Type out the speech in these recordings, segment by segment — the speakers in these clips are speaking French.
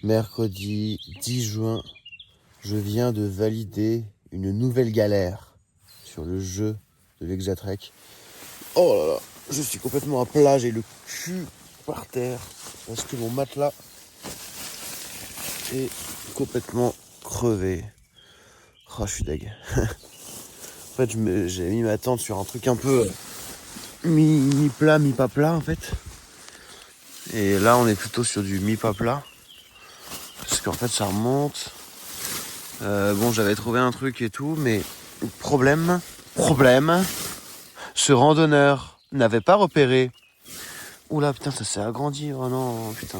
Mercredi 10 juin, je viens de valider une nouvelle galère sur le jeu de l'Exatrek. Oh là là, je suis complètement à plat, j'ai le cul par terre parce que mon matelas est complètement crevé. Oh, je suis deg. En fait, j'ai mis ma tente sur un truc un peu mi-plat, mi-pas plat en fait. Et là, on est plutôt sur du mi-pas plat. Parce qu'en fait, ça remonte. Bon, j'avais trouvé un truc et tout, mais problème, ce randonneur n'avait pas repéré. Oula, putain, ça s'est agrandi. Oh non, putain.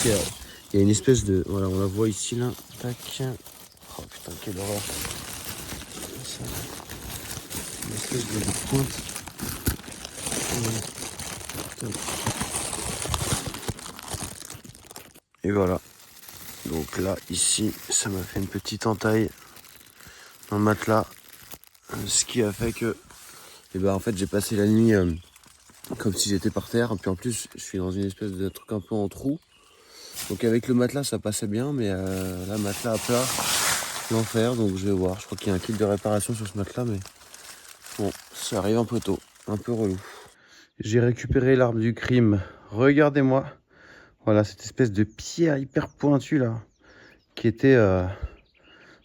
Il y a une espèce de... Voilà, on la voit ici, là. Tac. Oh putain, quelle horreur. Une espèce de pointe. Et voilà. Donc là, ici, ça m'a fait une petite entaille dans le matelas. Ce qui a fait que... Et ben en fait, j'ai passé la nuit comme si j'étais par terre. Et puis en plus, je suis dans une espèce de truc un peu en trou. Donc avec le matelas, ça passait bien. Mais là, matelas à plat, l'enfer. Donc je vais voir. Je crois qu'il y a un kit de réparation sur ce matelas. Mais bon, ça arrive un peu tôt. Un peu relou. J'ai récupéré l'arme du crime. Regardez-moi. Voilà, cette espèce de pierre hyper pointue là. Qui était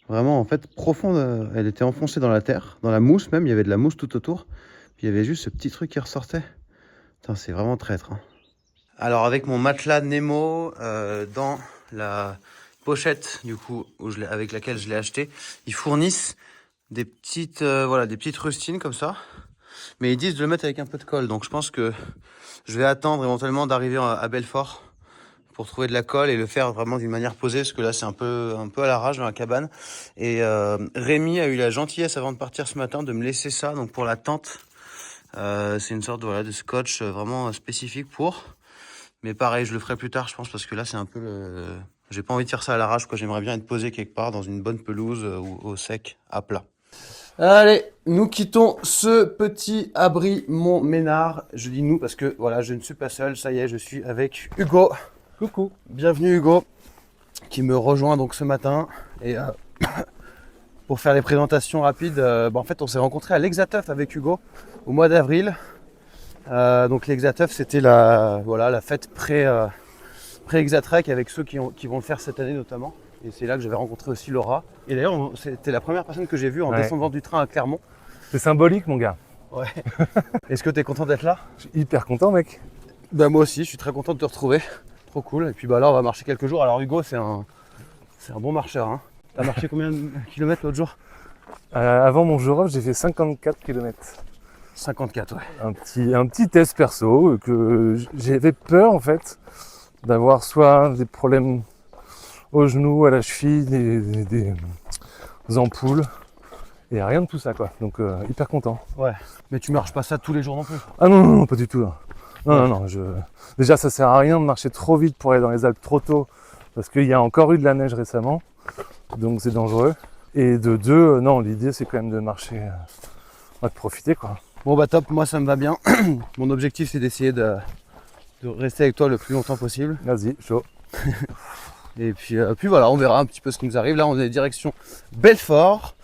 vraiment en fait profonde. Elle était enfoncée dans la terre. Dans la mousse même. Il y avait de la mousse tout autour. Puis il y avait juste ce petit truc qui ressortait. Putain, c'est vraiment traître. Hein. Alors avec mon matelas Nemo dans la pochette du coup avec laquelle je l'ai acheté, ils fournissent des petites des petites rustines comme ça. Mais ils disent de le mettre avec un peu de colle. Donc je pense que je vais attendre éventuellement d'arriver à Belfort pour trouver de la colle et le faire vraiment d'une manière posée, parce que là c'est un peu à l'arrache dans la cabane. Et Rémi a eu la gentillesse avant de partir ce matin de me laisser ça, donc pour la tente. C'est une sorte de scotch vraiment spécifique pour. Mais pareil, je le ferai plus tard, je pense, parce que là c'est un peu j'ai pas envie de faire ça à l'arrache, quoi. J'aimerais bien être posé quelque part dans une bonne pelouse ou au sec, à plat. Allez, nous quittons ce petit abri Montménard. Je dis nous parce que voilà, je ne suis pas seul, ça y est, je suis avec Hugo. Coucou. Bienvenue Hugo, qui me rejoint donc ce matin. Et pour faire les présentations rapides, en fait on s'est rencontrés à l'Exateuf avec Hugo au mois d'avril. Donc l'Exateuf c'était la fête pré-Exatrek avec ceux qui vont le faire cette année notamment. Et c'est là que j'avais rencontré aussi Laura. Et d'ailleurs c'était la première personne que j'ai vue en descendant du train à Clermont. C'est symbolique mon gars. Ouais. Est-ce que t'es content d'être là? Je suis hyper content mec. Bah moi aussi, je suis très content de te retrouver. Trop cool. Et puis là on va marcher quelques jours. Alors Hugo c'est un bon marcheur. Hein. T'as marché combien de kilomètres l'autre jour? Avant mon jour off, j'ai fait 54 km. 54, ouais. Un petit test perso que j'avais peur en fait d'avoir soit des problèmes au genou, à la cheville, des ampoules et rien de tout ça quoi. Donc hyper content. Ouais. Mais tu marches pas ça tous les jours non plus? Ah non, pas du tout. Hein. Non. Déjà ça sert à rien de marcher trop vite pour aller dans les Alpes trop tôt parce qu'il y a encore eu de la neige récemment. Donc c'est dangereux. Et de deux, non, l'idée c'est quand même de marcher, de profiter quoi. Bon bah top, moi ça me va bien. Mon objectif c'est d'essayer de rester avec toi le plus longtemps possible. Vas-y, chaud. Et puis voilà, on verra un petit peu ce qui nous arrive. Là on est direction Belfort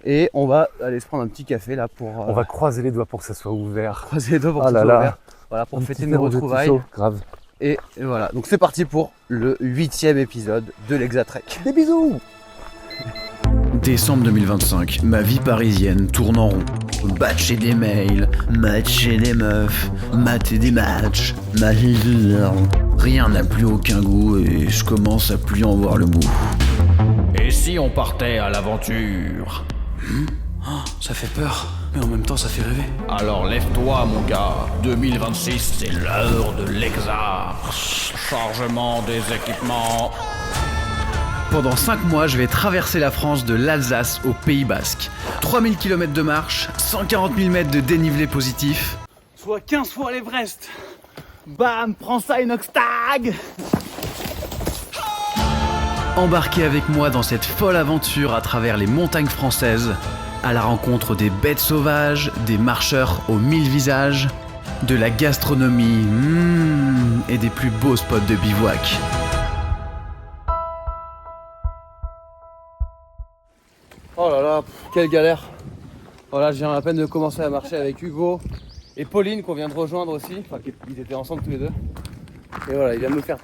et on va aller se prendre un petit café là pour... On va croiser les doigts pour que ça soit ouvert. Croiser les doigts pour que ça soit ouvert. Voilà, pour fêter nos retrouvailles. Grave. Et voilà, donc c'est parti pour le 8e épisode de l'Exatrek. Des bisous. Décembre 2025, ma vie parisienne tourne en rond. Batcher des mails, matcher des meufs, mater des matchs, rien n'a plus aucun goût et je commence à plus en voir le bout. Et si on partait à l'aventure? Ça fait peur, mais en même temps ça fait rêver. Alors lève-toi mon gars, 2026 c'est l'heure de l'Exa. Chargement des équipements. Pendant 5 mois, je vais traverser la France de l'Alsace au Pays Basque. 3000 km de marche, 140 000 mètres de dénivelé positif. Soit 15 fois l'Everest. Bam, prends ça Inoxtag. Embarquez avec moi dans cette folle aventure à travers les montagnes françaises, à la rencontre des bêtes sauvages, des marcheurs aux 1000 visages, de la gastronomie et des plus beaux spots de bivouac. Oh là là, quelle galère. Voilà, je viens à peine de commencer à marcher avec Hugo et Pauline qu'on vient de rejoindre aussi. Enfin, ils étaient ensemble tous les deux. Et voilà, il vient de me faire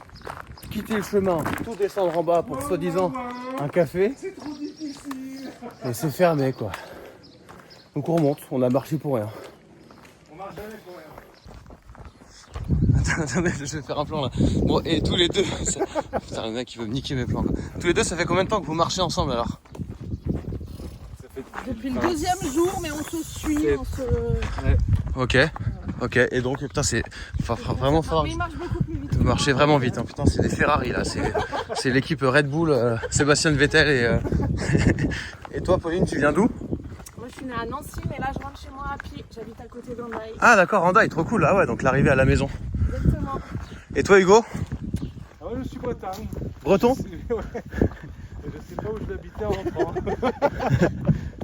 quitter le chemin, tout descendre en bas pour soi-disant un café. C'est trop difficile. Et c'est fermé quoi. Donc on remonte, on a marché pour rien. On marche jamais pour rien. Attendez, je vais faire un plan là. Bon, et tous les deux, ça... putain, le mec il veut me niquer mes plans quoi. Tous les deux, ça fait combien de temps que vous marchez ensemble alors? Depuis le deuxième jour, mais on se suit, on se... Ok, ok, et donc putain c'est vraiment fort. Mais il marche beaucoup plus vite. Vous marchez vraiment vite, hein. Putain c'est des Ferrari là, c'est l'équipe Red Bull, Sébastien Vettel et... Et toi Pauline, tu viens d'où? Moi je suis née à Nancy, mais là je rentre chez moi à pied, j'habite à côté d'Andaï. Ah d'accord, Andaï, trop cool, ah ouais, donc l'arrivée à la maison. Exactement. Et toi Hugo? Ah ouais, je suis breton. Breton? Ouais. Je sais pas où je vais habiter en rentrant.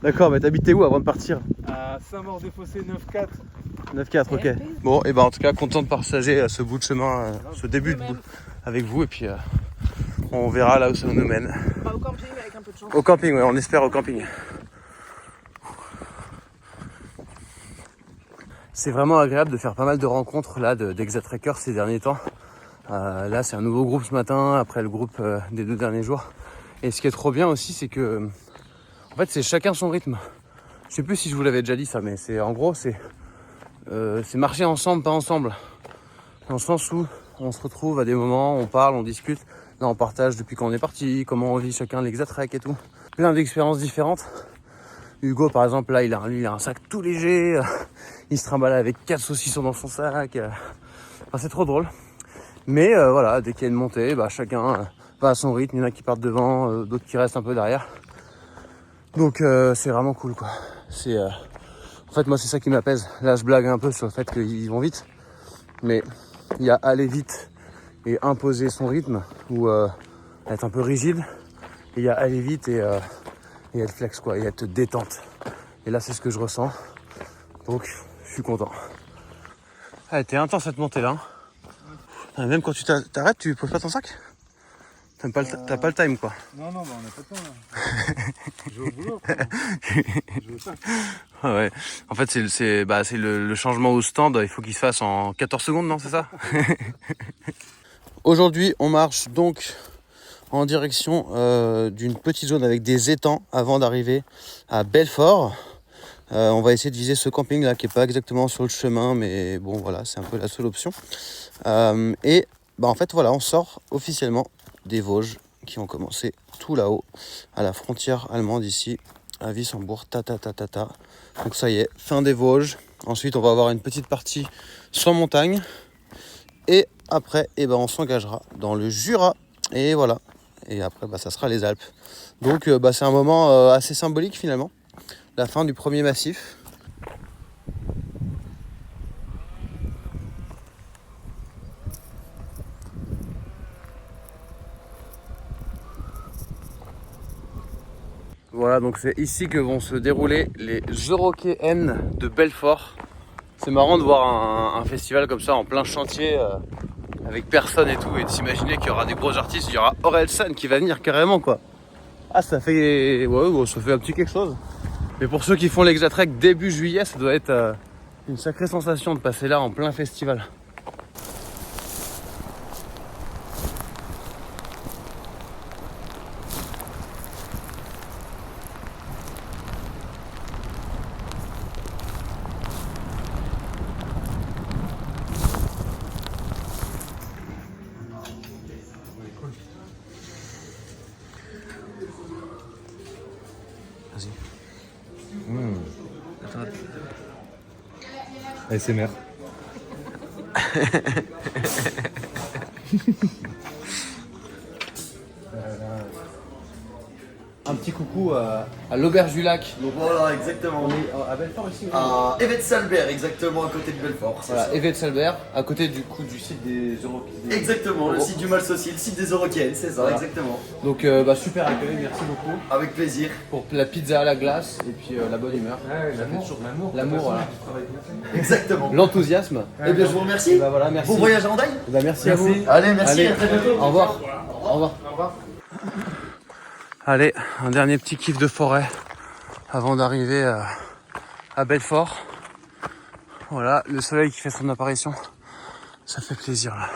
D'accord, mais t'habitais où avant de partir? À Saint-Maur-des-Fossés 9-4. 9-4, ok. Bon, et ben en tout cas, content de partager ce bout de chemin, ce début de bout avec vous, et puis on verra là où ça nous mène. Bah, au camping avec un peu de chance. Au camping, ouais, on espère au camping. C'est vraiment agréable de faire pas mal de rencontres là d'Exatrackers ces derniers temps. Là, c'est un nouveau groupe ce matin, après le groupe des 2 derniers jours. Et ce qui est trop bien aussi, c'est que en fait, c'est chacun son rythme. Je sais plus si je vous l'avais déjà dit ça, mais c'est en gros, c'est marcher ensemble, pas ensemble. Dans le sens où on se retrouve à des moments, on parle, on discute. Là, on partage depuis quand on est parti, comment on vit chacun l'Exatrack et tout. Plein d'expériences différentes. Hugo, par exemple, là, il a un sac tout léger. Il se trimballe avec 4 saucissons dans son sac. Enfin, c'est trop drôle. Mais voilà, dès qu'il y a une montée, bah, chacun va à son rythme. Il y en a qui partent devant, d'autres qui restent un peu derrière. Donc c'est vraiment cool quoi. C'est en fait moi c'est ça qui m'apaise. Là je blague un peu sur le fait qu'ils vont vite, mais il y a aller vite et imposer son rythme ou être un peu rigide. Et il y a aller vite et être flex quoi, et être détente. Et là c'est ce que je ressens. Donc je suis content. Ah, t'es intense cette montée là. Hein. Même quand tu t'arrêtes, tu poses pas ton sac? T'as pas le time quoi. Non, bah on n'a pas de temps là. Je vais au boulot. Je veux ça. Ah ouais. En fait, c'est le changement au stand, il faut qu'il se fasse en 14 secondes, non, c'est ça? Aujourd'hui, on marche donc en direction d'une petite zone avec des étangs avant d'arriver à Belfort. On va essayer de viser ce camping là qui est pas exactement sur le chemin, mais bon voilà, c'est un peu la seule option. Et bah en fait voilà, on sort officiellement des Vosges qui ont commencé tout là-haut à la frontière allemande ici à Wissembourg. Donc ça y est, fin des Vosges. Ensuite on va avoir une petite partie sans montagne et après on s'engagera dans le Jura et voilà, et après ça sera les Alpes. Donc c'est un moment assez symbolique finalement, la fin du premier massif. Voilà, donc c'est ici que vont se dérouler les Eurokéennes de Belfort. C'est marrant de voir un festival comme ça en plein chantier avec personne et tout, et de s'imaginer qu'il y aura des gros artistes. Il y aura Orelsan qui va venir carrément quoi. Ah, ça fait un petit quelque chose. Mais pour ceux qui font l'Exatrack début juillet, ça doit être une sacrée sensation de passer là en plein festival. Vas-y. ASMR. un petit coucou à l'auberge du lac. Donc Voilà, exactement. on est à Belfort ici. À Evet-Salbert, exactement à côté de Belfort. c'est Voilà, ça. Evet-Salbert, à côté du coup du site des Euro. Exactement, le site du Malsaucy, le site des Eurocaines, c'est ça, Voilà. exactement. Donc super accueil, merci beaucoup Avec plaisir. pour la pizza à la glace et puis la bonne humeur. L'amour, voilà. Exactement. L'enthousiasme. Eh bien, je vous remercie. Bah voilà, merci. Bon voyage en Daille. Bah, merci à vous. Allez, merci, Allez, à très bientôt. Au revoir. Au revoir. Allez, un dernier petit kiff de forêt avant d'arriver à Belfort. Voilà, le soleil qui fait son apparition. Ça fait plaisir là.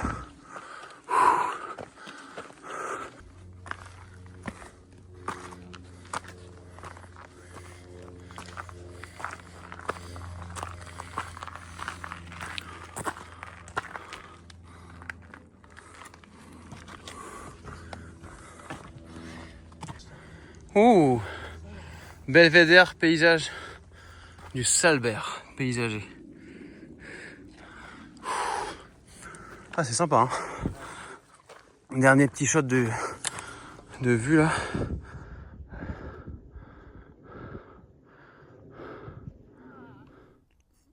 Ouh, belvédère paysage du Salbert paysager. Ah, c'est sympa, hein. Dernier petit shot de vue là.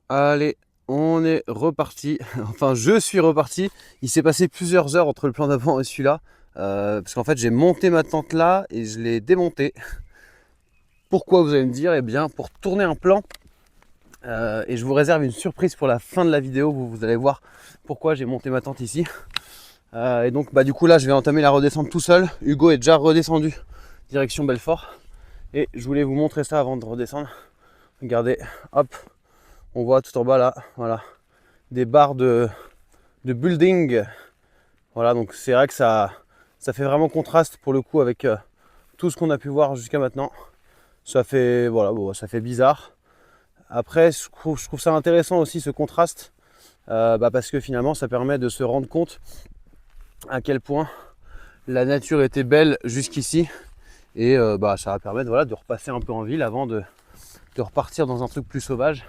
Allez, on est reparti. Enfin, je suis reparti. Il s'est passé plusieurs heures entre le plan d'avant et celui-là. Parce qu'en fait, j'ai monté ma tente là et je l'ai démontée. Pourquoi, vous allez me dire? Eh bien, pour tourner un plan. Et je vous réserve une surprise pour la fin de la vidéo. Vous allez voir pourquoi j'ai monté ma tente ici. Et donc, du coup, là, je vais entamer la redescente tout seul. Hugo est déjà redescendu direction Belfort. Et je voulais vous montrer ça avant de redescendre. Regardez, hop. On voit tout en bas là, voilà, des barres de building. Voilà, donc c'est vrai que ça fait vraiment contraste pour le coup avec tout ce qu'on a pu voir jusqu'à maintenant. Ça fait, voilà, bon, ça fait bizarre. Après, je trouve ça intéressant aussi ce contraste, parce que finalement ça permet de se rendre compte à quel point la nature était belle jusqu'ici. Et ça va permettre, voilà, de repasser un peu en ville avant de repartir dans un truc plus sauvage.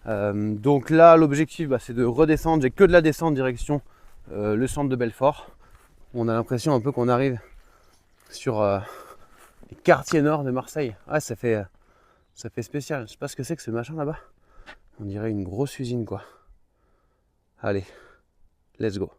Donc là l'objectif c'est de redescendre, j'ai que de la descente direction le centre de Belfort. On a l'impression un peu qu'on arrive sur les quartiers nord de Marseille. Ah, ça fait spécial, je sais pas ce que c'est que ce machin là-bas. On dirait une grosse usine quoi. Allez, let's go.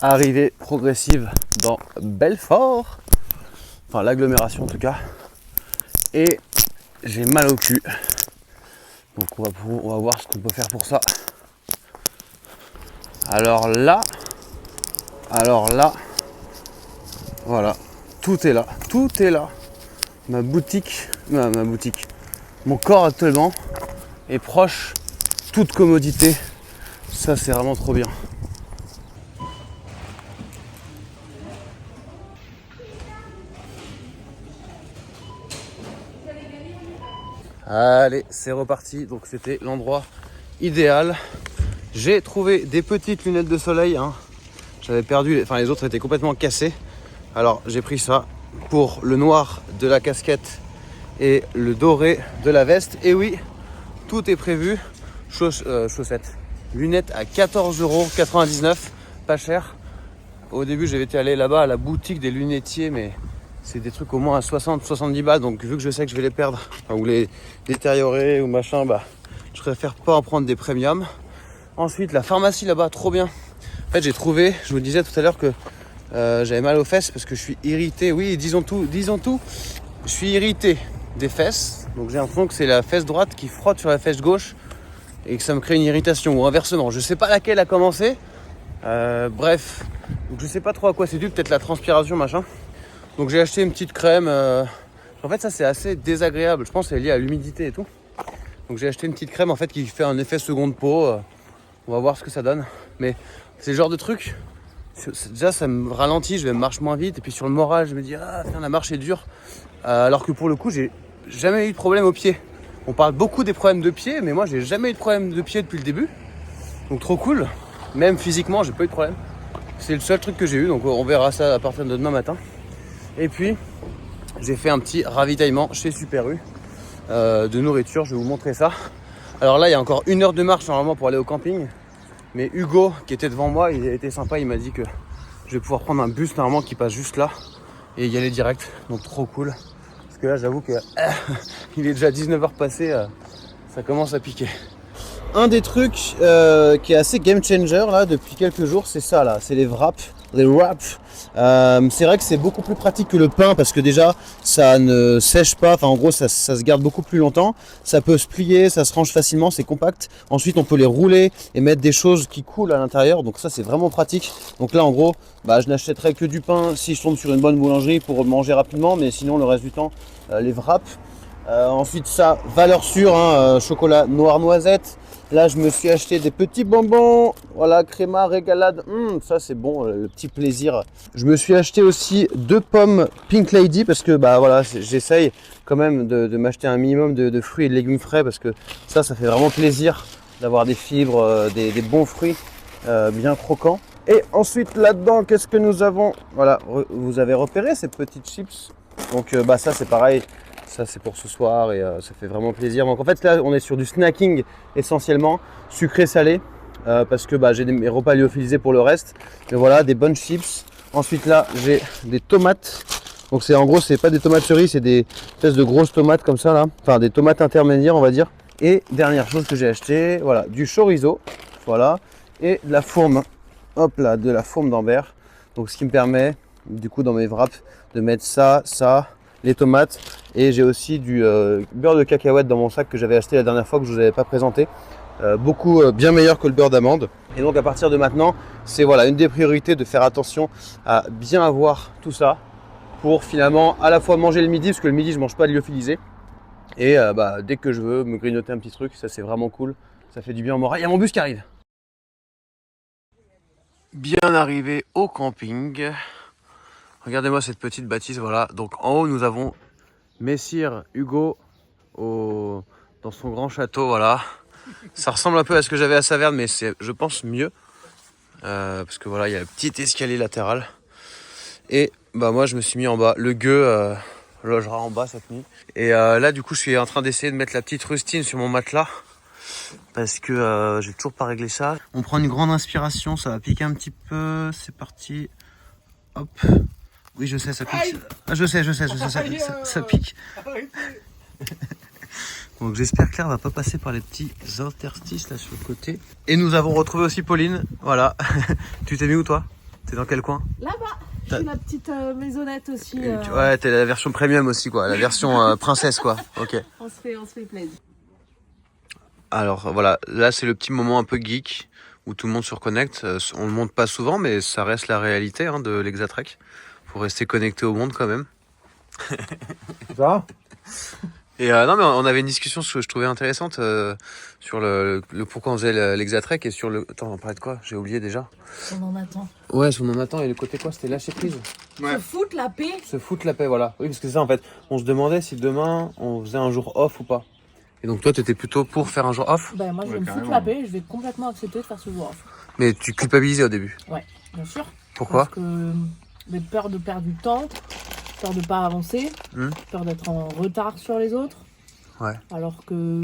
Arrivée progressive dans Belfort, enfin l'agglomération en tout cas, et j'ai mal au cul, donc on va voir ce qu'on peut faire pour ça. Alors là, voilà, tout est là, ma boutique, mon corps actuellement est proche, toute commodité, ça c'est vraiment trop bien. Allez, c'est reparti. Donc c'était l'endroit idéal. J'ai trouvé des petites lunettes de soleil. J'avais perdu, les autres étaient complètement cassées. Alors j'ai pris ça pour le noir de la casquette et le doré de la veste. Et oui, tout est prévu. Chaussettes, lunettes à 14,99 €, pas cher. Au début, j'avais été allé là-bas à la boutique des lunetiers, mais c'est des trucs au moins à 60-70 balles, donc vu que je sais que je vais les perdre, ou les détériorer ou machin, je préfère pas en prendre des premiums. Ensuite, la pharmacie là-bas, trop bien. En fait, j'ai trouvé, je vous disais tout à l'heure que j'avais mal aux fesses parce que je suis irrité. Oui, disons tout. Je suis irrité des fesses, donc j'ai l'impression que c'est la fesse droite qui frotte sur la fesse gauche et que ça me crée une irritation, ou inversement. Je sais pas laquelle a commencé. Bref, donc je sais pas trop à quoi c'est dû, peut-être la transpiration, machin. Donc j'ai acheté une petite crème. En fait, ça c'est assez désagréable. Je pense que c'est lié à l'humidité et tout. Donc j'ai acheté une petite crème en fait qui fait un effet seconde peau. On va voir ce que ça donne. Mais c'est le genre de truc, déjà ça me ralentit, je vais marcher moins vite. Et puis sur le moral, je me dis, ah putain, la marche est dure. Alors que pour le coup, j'ai jamais eu de problème au pied. On parle beaucoup des problèmes de pied, mais moi j'ai jamais eu de problème de pied depuis le début. Donc trop cool. Même physiquement, j'ai pas eu de problème. C'est le seul truc que j'ai eu, donc on verra ça à partir de demain matin. Et puis, j'ai fait un petit ravitaillement chez Super U de nourriture, je vais vous montrer ça. Alors là, il y a encore 1 heure de marche normalement pour aller au camping. Mais Hugo, qui était devant moi, il a été sympa, il m'a dit que je vais pouvoir prendre un bus normalement qui passe juste là et y aller direct. Donc trop cool. Parce que là, j'avoue que il est déjà 19h passé, ça commence à piquer. Un des trucs qui est assez game changer là depuis quelques jours, c'est ça là, c'est les wraps. Les wraps. C'est vrai que c'est beaucoup plus pratique que le pain parce que déjà ça ne sèche pas, enfin en gros ça se garde beaucoup plus longtemps, ça peut se plier, ça se range facilement, c'est compact. Ensuite on peut les rouler et mettre des choses qui coulent à l'intérieur, donc ça c'est vraiment pratique. Donc là en gros je n'achèterai que du pain si je tombe sur une bonne boulangerie pour manger rapidement, mais sinon le reste du temps les wraps. Ensuite ça, valeur sûre, chocolat noir noisette. Là, je me suis acheté des petits bonbons, voilà, créma, régalade, ça c'est bon, le petit plaisir. Je me suis acheté aussi 2 pommes Pink Lady parce que voilà, j'essaye quand même de m'acheter un minimum de fruits et de légumes frais parce que ça fait vraiment plaisir d'avoir des fibres, des bons fruits bien croquants. Et ensuite là-dedans, qu'est-ce que nous avons? Voilà, vous avez repéré ces petites chips. Donc ça c'est pareil. Ça c'est pour ce soir et ça fait vraiment plaisir. Donc en fait là on est sur du snacking essentiellement, sucré-salé, parce que j'ai mes repas lyophilisés pour le reste. Mais voilà, des bonnes chips. Ensuite là j'ai des tomates. Donc en gros c'est pas des tomates cerises, c'est des espèces de grosses tomates comme ça là. Enfin des tomates intermédiaires on va dire. Et dernière chose que j'ai acheté, voilà, du chorizo, voilà, et de la fourme. Hop là, de la fourme d'Ambert. Donc ce qui me permet du coup dans mes wraps de mettre ça, les tomates, et j'ai aussi du beurre de cacahuète dans mon sac que j'avais acheté la dernière fois que je vous avais pas présenté, beaucoup bien meilleur que le beurre d'amande. Et donc à partir de maintenant c'est voilà une des priorités de faire attention à bien avoir tout ça pour finalement à la fois manger le midi, parce que le midi je mange pas de lyophilisé, et dès que je veux me grignoter un petit truc, ça c'est vraiment cool, ça fait du bien au moral. Il y a mon bus qui arrive. Bien arrivé au camping. Regardez-moi cette petite bâtisse, voilà. Donc en haut, nous avons Messire Hugo dans son grand château, voilà. Ça ressemble un peu à ce que j'avais à Saverne, mais c'est, je pense, mieux. Parce que voilà, il y a le petit escalier latéral. Et moi, je me suis mis en bas. Le gueux logera en bas cette nuit. Et là, du coup, je suis en train d'essayer de mettre la petite rustine sur mon matelas. Parce que j'ai toujours pas réglé ça. On prend une grande inspiration, ça va piquer un petit peu. C'est parti. Hop. Oui, je sais, ça pique. Ah, je sais, ça pique. Donc j'espère que Claire va pas passer par les petits interstices là sur le côté. Et nous avons retrouvé aussi Pauline. Voilà. Tu t'es mis où toi? T'es dans quel coin? Là-bas, je suis la petite maisonnette aussi. Ouais, t'es la version premium aussi quoi, la version princesse quoi. Ok. On se fait plaisir. Alors voilà, là c'est le petit moment un peu geek où tout le monde se reconnecte. On le montre pas souvent, mais ça reste la réalité de l'Exatrek. Faut rester connecté au monde quand même. Ça? Et non mais on avait une discussion que je trouvais intéressante sur le pourquoi on faisait l'Exatrek et sur le... Attends, on parlait de quoi? J'ai oublié déjà. On en attend. Ouais, on en attend, et le côté quoi? C'était lâcher prise. Ouais. Se foutre la paix. Se foutre la paix, voilà. Oui, parce que c'est ça en fait. On se demandait si demain on faisait un jour off ou pas. Et donc toi, t'étais plutôt pour faire un jour off? Moi je vais me foutre la paix, je vais complètement accepter de faire ce jour off. Mais tu culpabilisais au début? Ouais, bien sûr. Pourquoi? Parce que j'ai peur de perdre du temps, peur de pas avancer, peur d'être en retard sur les autres. Ouais. Alors que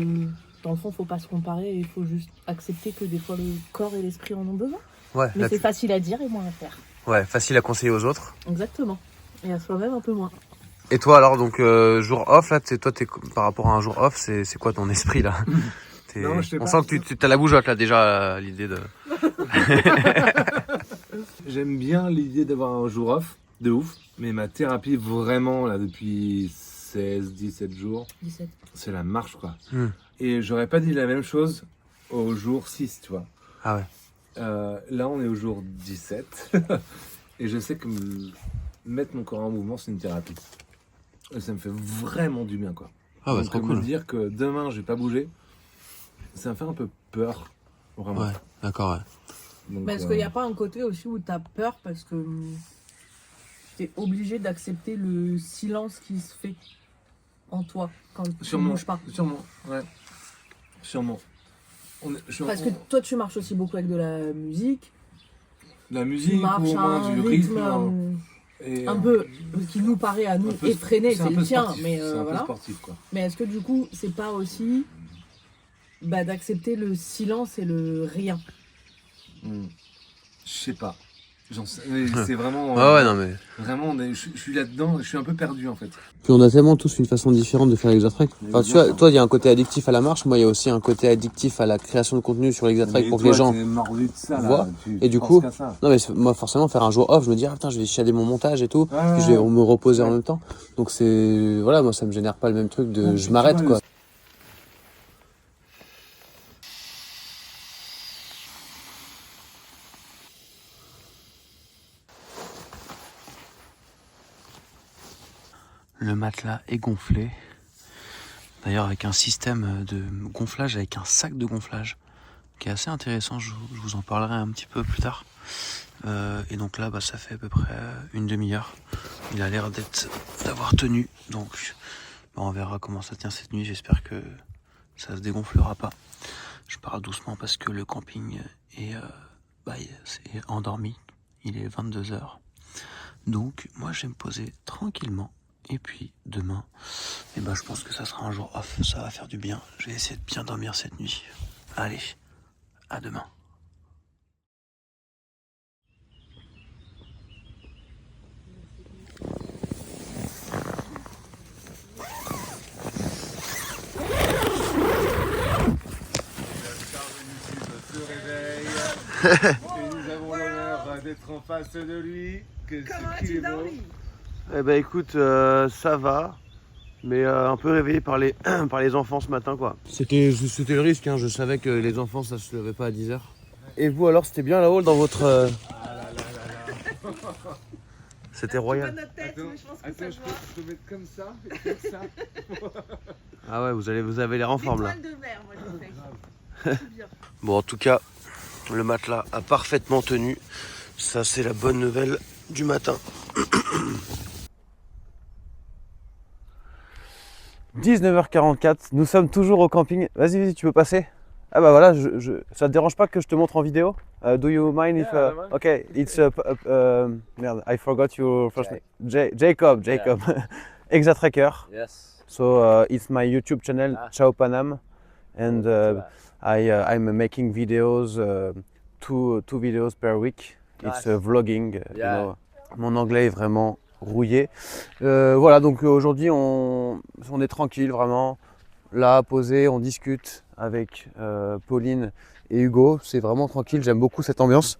dans le fond, faut pas se comparer, il faut juste accepter que des fois le corps et l'esprit en ont besoin. Ouais. Mais c'est facile à dire et moins à faire. Ouais, facile à conseiller aux autres. Exactement. Et à soi-même un peu moins. Et toi alors, donc jour off là, t'es par rapport à un jour off, c'est quoi ton esprit là? Non, je sais on pas, sent que tu as la bougeotte là déjà, l'idée de... J'aime bien l'idée d'avoir un jour off, de ouf. Mais ma thérapie vraiment là depuis 16-17 jours, 17. c'est la marche quoi. Et j'aurais pas dit la même chose au jour 6, tu vois. Ah ouais. Là on est au jour 17 et je sais que mettre mon corps en mouvement c'est une thérapie. Et ça me fait vraiment du bien quoi. Ah bah donc trop me cool. dire que demain je vais pas bouger, ça me fait un peu peur, vraiment. Ouais, d'accord, ouais. Donc, Mais est-ce qu'il n'y a pas un côté aussi où tu as peur parce que tu es obligé d'accepter le silence qui se fait en toi quand tu ne Sûrement, bouges pas? sûrement, ouais. Sûrement. Parce que toi, tu marches aussi beaucoup avec de la musique. la Tu musique ou marches au à moins un du rythme rythme. Et, un peu qui nous paraît à nous un peu- effréné, c'est un peu le tien. sportif, Mais c'est un peu voilà. sportif, quoi. Mais est-ce que du coup, c'est pas aussi d'accepter le silence et le rien? Je sais pas. C'est vraiment. Ouais, non, mais. Vraiment, je suis là-dedans, je suis un peu perdu en fait. Puis on a tellement tous une façon différente de faire l'exatrack. Enfin, tu vois, toi, il y a un côté addictif à la marche, moi, il y a aussi un côté addictif à la création de contenu sur l'exatrack pour que les gens voient. Et du coup, non, mais moi, forcément, faire un jour off, je me dis, ah putain, je vais chiader mon montage et tout, puis je vais me reposer en même temps. Donc, c'est. Voilà, moi, ça me génère pas le même truc de je m'arrête, quoi. Le matelas est gonflé. D'ailleurs avec un système de gonflage, avec un sac de gonflage qui est assez intéressant, je vous en parlerai un petit peu plus tard. Et donc là, ça fait à peu près une demi-heure. Il a l'air d'avoir tenu, donc on verra comment ça tient cette nuit. J'espère que ça se dégonflera pas. Je parle doucement parce que le camping est endormi. Il est 22h. Donc moi je vais me poser tranquillement. Et puis demain, je pense que ça sera un jour off, ça va faire du bien. Je vais essayer de bien dormir cette nuit. Allez, à demain. Et nous avons l'honneur d'être en face de lui. Comment tu dormis? Eh ben écoute, ça va, mais un peu réveillé par les, par les enfants ce matin, quoi. C'était le risque, hein. Je savais que les enfants ça se levait pas à 10h. Et vous alors, c'était bien là-haut dans votre... C'était royal. Attends, je peux mettre comme ça et comme ça. Ah ouais, vous avez l'air en forme là. De mer, moi je fais. Bon, en tout cas, le matelas a parfaitement tenu. Ça, c'est la bonne nouvelle du matin. 19h44, nous sommes toujours au camping. Vas-y, tu peux passer. Ah bah voilà, ça te dérange pas que je te montre en vidéo? Do you mind if... Okay, it's... merde, I forgot your first name. Jacob. Exatracker. Yes. So it's my YouTube channel, Ciao Panam. And I'm making videos, two videos per week. It's vlogging, you know. Mon anglais est vraiment rouillé. Voilà, donc aujourd'hui on est tranquille vraiment. Là, posé, on discute avec Pauline et Hugo. C'est vraiment tranquille, j'aime beaucoup cette ambiance.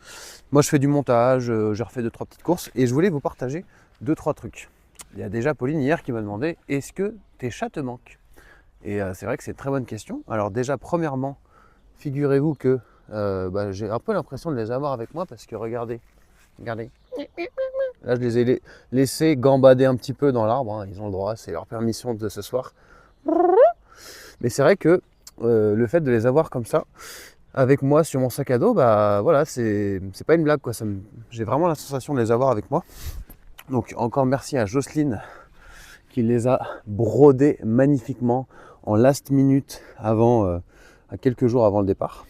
Moi je fais du montage, j'ai refait 2-3 petites courses et je voulais vous partager 2-3 trucs. Il y a déjà Pauline hier qui m'a demandé, est-ce que tes chats te manquent? Et c'est vrai que c'est une très bonne question. Alors déjà, premièrement, figurez-vous que j'ai un peu l'impression de les avoir avec moi parce que regardez. Là, je les ai laissés gambader un petit peu dans l'arbre. Hein. Ils ont le droit, c'est leur permission de ce soir. Mais c'est vrai que le fait de les avoir comme ça, avec moi sur mon sac à dos, voilà, c'est pas une blague, quoi. J'ai vraiment la sensation de les avoir avec moi. Donc encore merci à Jocelyne qui les a brodés magnifiquement en last minute à quelques jours avant le départ.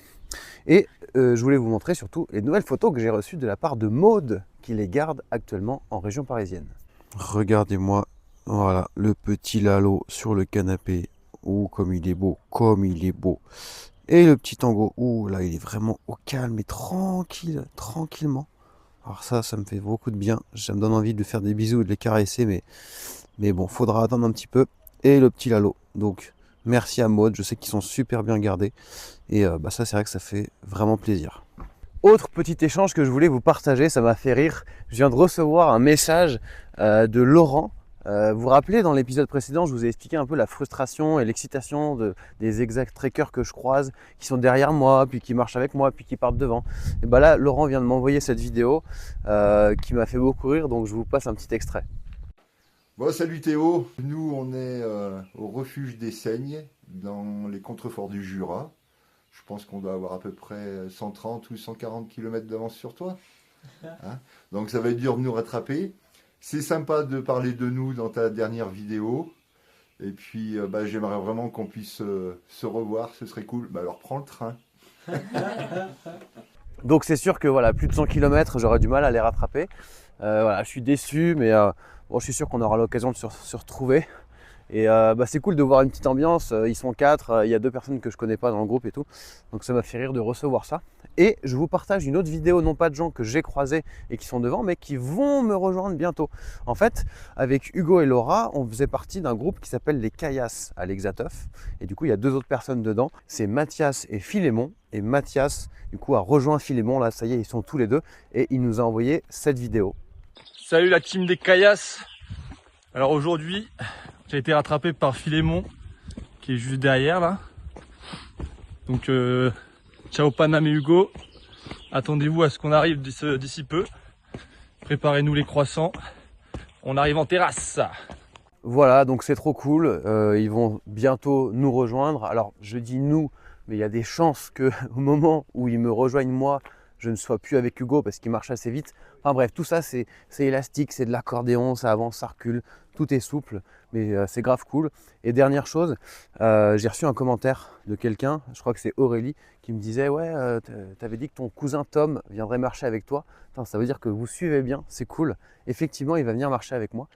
Et je voulais vous montrer surtout les nouvelles photos que j'ai reçues de la part de Maude qui les garde actuellement en région parisienne. Regardez-moi, voilà, le petit Lalo sur le canapé. Ouh, comme il est beau, Et le petit Tango, ouh, là, il est vraiment au calme et tranquillement. Alors ça me fait beaucoup de bien. Ça me donne envie de faire des bisous et de les caresser, mais bon, faudra attendre un petit peu. Et le petit Lalo, donc merci à Maude, je sais qu'ils sont super bien gardés. Et ça, c'est vrai que ça fait vraiment plaisir. Autre petit échange que je voulais vous partager, ça m'a fait rire. Je viens de recevoir un message de Laurent. Vous vous rappelez, dans l'épisode précédent, je vous ai expliqué un peu la frustration et l'excitation des exact-trackers que je croise, qui sont derrière moi, puis qui marchent avec moi, puis qui partent devant. Et là, Laurent vient de m'envoyer cette vidéo qui m'a fait beaucoup rire, donc je vous passe un petit extrait. Bon, salut Théo, nous on est au refuge des Saignes, dans les contreforts du Jura. Je pense qu'on doit avoir à peu près 130 ou 140 km d'avance sur toi. Hein, donc ça va être dur de nous rattraper. C'est sympa de parler de nous dans ta dernière vidéo. Et puis j'aimerais vraiment qu'on puisse se revoir, ce serait cool. Alors prends le train. Donc c'est sûr que voilà, plus de 100 km, j'aurais du mal à les rattraper. Voilà, je suis déçu, mais bon, je suis sûr qu'on aura l'occasion de se retrouver. Et c'est cool de voir une petite ambiance, ils sont 4, il y a 2 personnes que je connais pas dans le groupe et tout. Donc ça m'a fait rire de recevoir ça. Et je vous partage une autre vidéo, non pas de gens que j'ai croisés et qui sont devant, mais qui vont me rejoindre bientôt. En fait, avec Hugo et Laura, on faisait partie d'un groupe qui s'appelle les Caillasses à l'Hexateuf. Et du coup, il y a 2 autres personnes dedans, c'est Mathias et Philémon. Et Mathias, du coup, a rejoint Philémon, là ça y est, ils sont tous les deux. Et il nous a envoyé cette vidéo. Salut la team des Caillasses. Alors aujourd'hui, j'ai été rattrapé par Philémon qui est juste derrière là. Donc ciao Panam et Hugo. Attendez-vous à ce qu'on arrive d'ici peu. Préparez-nous les croissants. On arrive en terrasse. Voilà, donc c'est trop cool. Ils vont bientôt nous rejoindre. Alors je dis nous, mais il y a des chances qu'au moment où ils me rejoignent moi, je ne sois plus avec Hugo parce qu'il marche assez vite. Enfin bref, tout ça c'est élastique, c'est de l'accordéon, ça avance, ça recule, tout est souple, mais c'est grave cool. Et dernière chose, j'ai reçu un commentaire de quelqu'un, je crois que c'est Aurélie, qui me disait « Ouais, t'avais dit que ton cousin Tom viendrait marcher avec toi. » Ça veut dire que vous suivez bien, c'est cool. Effectivement, il va venir marcher avec moi.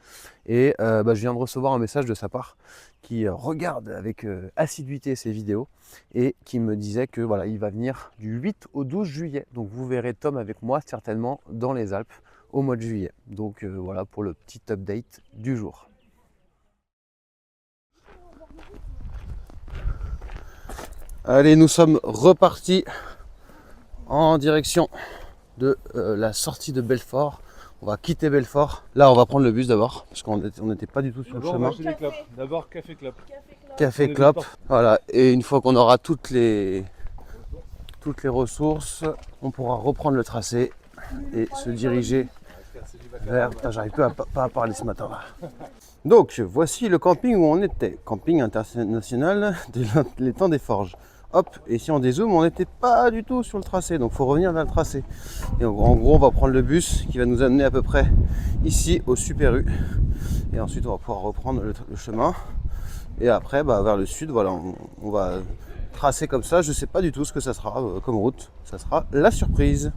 Et je viens de recevoir un message de sa part qui regarde avec assiduité ces vidéos et qui me disait que voilà, il va venir du 8 au 12 juillet. Donc vous verrez Tom avec moi certainement dans les Alpes au mois de juillet. Donc voilà pour le petit update du jour. Allez, nous sommes repartis en direction de la sortie de Belfort. On va quitter Belfort. Là, on va prendre le bus d'abord, parce qu'on n'était pas du tout sur le chemin. D'abord café clope. Café clope, voilà. Et une fois qu'on aura toutes les ressources, on pourra reprendre le tracé et se diriger vers... Putain, j'arrive pas à parler ce matin là. Donc, voici le camping où on était. Camping international des temps des Forges. Hop, et si on dézoome, on n'était pas du tout sur le tracé, donc il faut revenir vers le tracé. Et en gros, on va prendre le bus qui va nous amener à peu près ici au Super U. Et ensuite, on va pouvoir reprendre le chemin. Et après, vers le sud, voilà, on va tracer comme ça. Je ne sais pas du tout ce que ça sera comme route. Ça sera la surprise.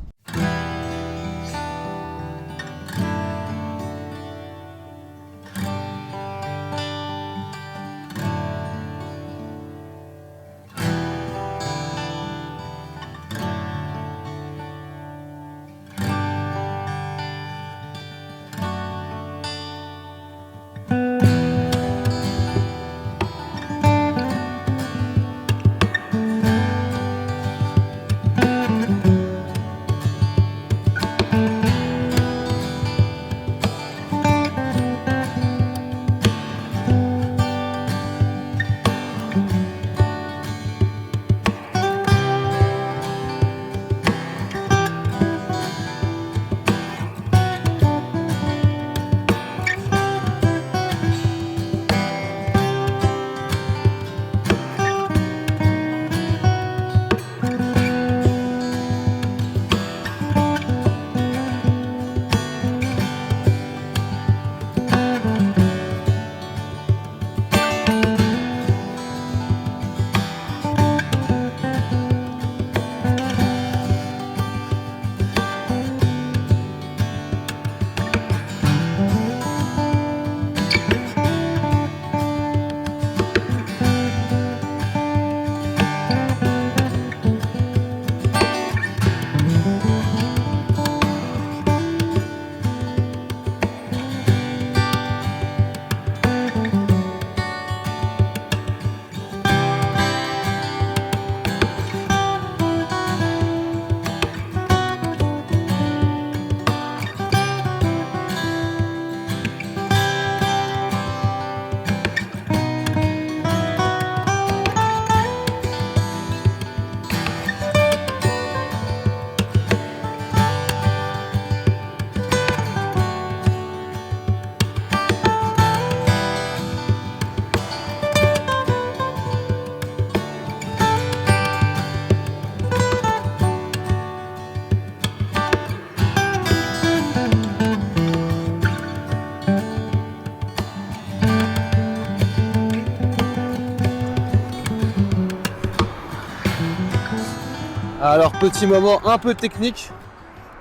Alors petit moment un peu technique.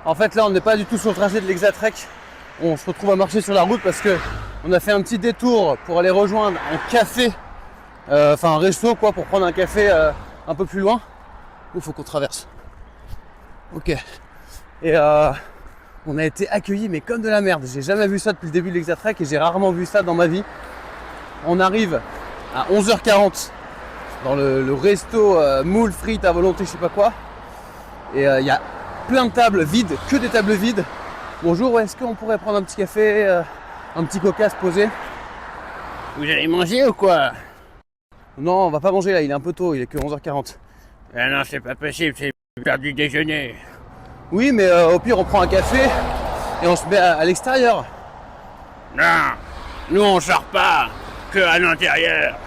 En fait là on n'est pas du tout sur le tracé de l'Exatrek. On se retrouve à marcher sur la route parce que on a fait un petit détour pour aller rejoindre un café, enfin un resto quoi, pour prendre un café un peu plus loin. Il faut qu'on traverse. Ok. Et on a été accueillis mais comme de la merde. J'ai jamais vu ça depuis le début de l'Exatrek et j'ai rarement vu ça dans ma vie. On arrive à 11h40 dans le resto moule frites à volonté, je sais pas quoi. Et il y a plein de tables vides, que des tables vides. Bonjour, est-ce qu'on pourrait prendre un petit café, un petit coca se poser? Vous allez manger ou quoi? Non, on va pas manger là, il est un peu tôt, il est que 11h40. Ah non, c'est pas possible, c'est l'heure du déjeuner. Oui, mais au pire, on prend un café et on se met à l'extérieur. Non, nous on sort pas, que à l'intérieur.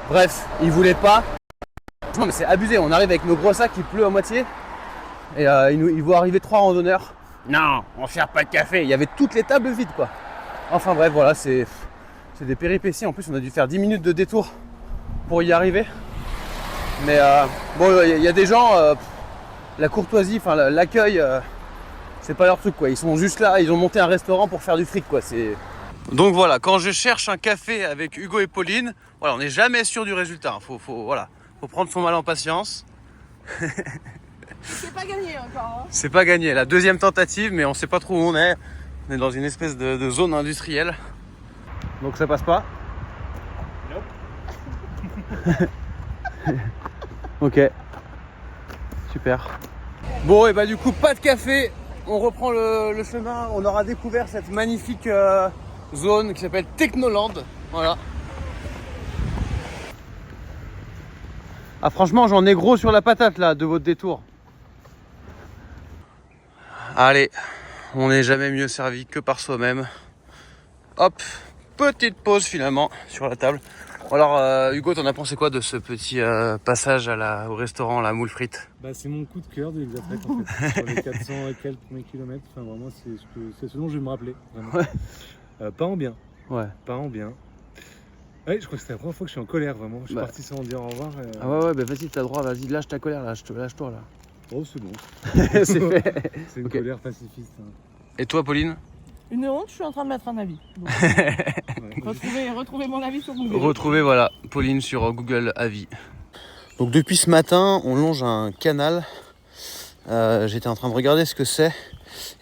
Bref, il voulait pas. Non, mais c'est abusé, on arrive avec nos gros sacs, il pleut à moitié. Et il voit arriver 3 randonneurs. Non, on sert pas de café. Il y avait toutes les tables vides quoi. Enfin bref, voilà, c'est des péripéties. En plus, on a dû faire 10 minutes de détour pour y arriver. Mais bon, il y a des gens, la courtoisie, enfin l'accueil, c'est pas leur truc quoi. Ils sont juste là, ils ont monté un restaurant pour faire du fric quoi. Donc voilà, quand je cherche un café avec Hugo et Pauline, voilà, on n'est jamais sûr du résultat. Faut prendre son mal en patience. C'est pas gagné encore. Hein. C'est pas gagné, la deuxième tentative, mais on sait pas trop où on est. On est dans une espèce de zone industrielle. Donc ça passe pas. Nope. Ok. Super. Bon, et bah du coup, pas de café. On reprend le chemin. On aura découvert cette magnifique zone qui s'appelle Technoland. Voilà. Ah franchement, j'en ai gros sur la patate là de votre détour. Allez, on n'est jamais mieux servi que par soi-même. Hop, petite pause finalement sur la table. Alors Hugo, t'en as pensé quoi de ce petit passage au restaurant La Moule Frite? Bah, c'est mon coup de cœur de l'Exatrek en fait. Sur les 400 et quelques premiers kilomètres, enfin vraiment c'est ce dont je vais me rappeler. Ouais. Pas en bien. Ouais. Pas en bien. Ouais, je crois que c'était la première fois que je suis en colère vraiment. Je suis parti sans dire au revoir. Ah ouais, bah vas-y, t'as droit, vas-y, lâche ta colère, lâche-toi là. Oh, c'est bon. C'est fait. C'est une colère pacifiste. Hein. Et toi, Pauline? Une honte, je suis en train de mettre un avis. Retrouvez mon avis sur Google. Retrouvez, voilà, Pauline sur Google Avis. Donc depuis ce matin, on longe un canal. J'étais en train de regarder ce que c'est.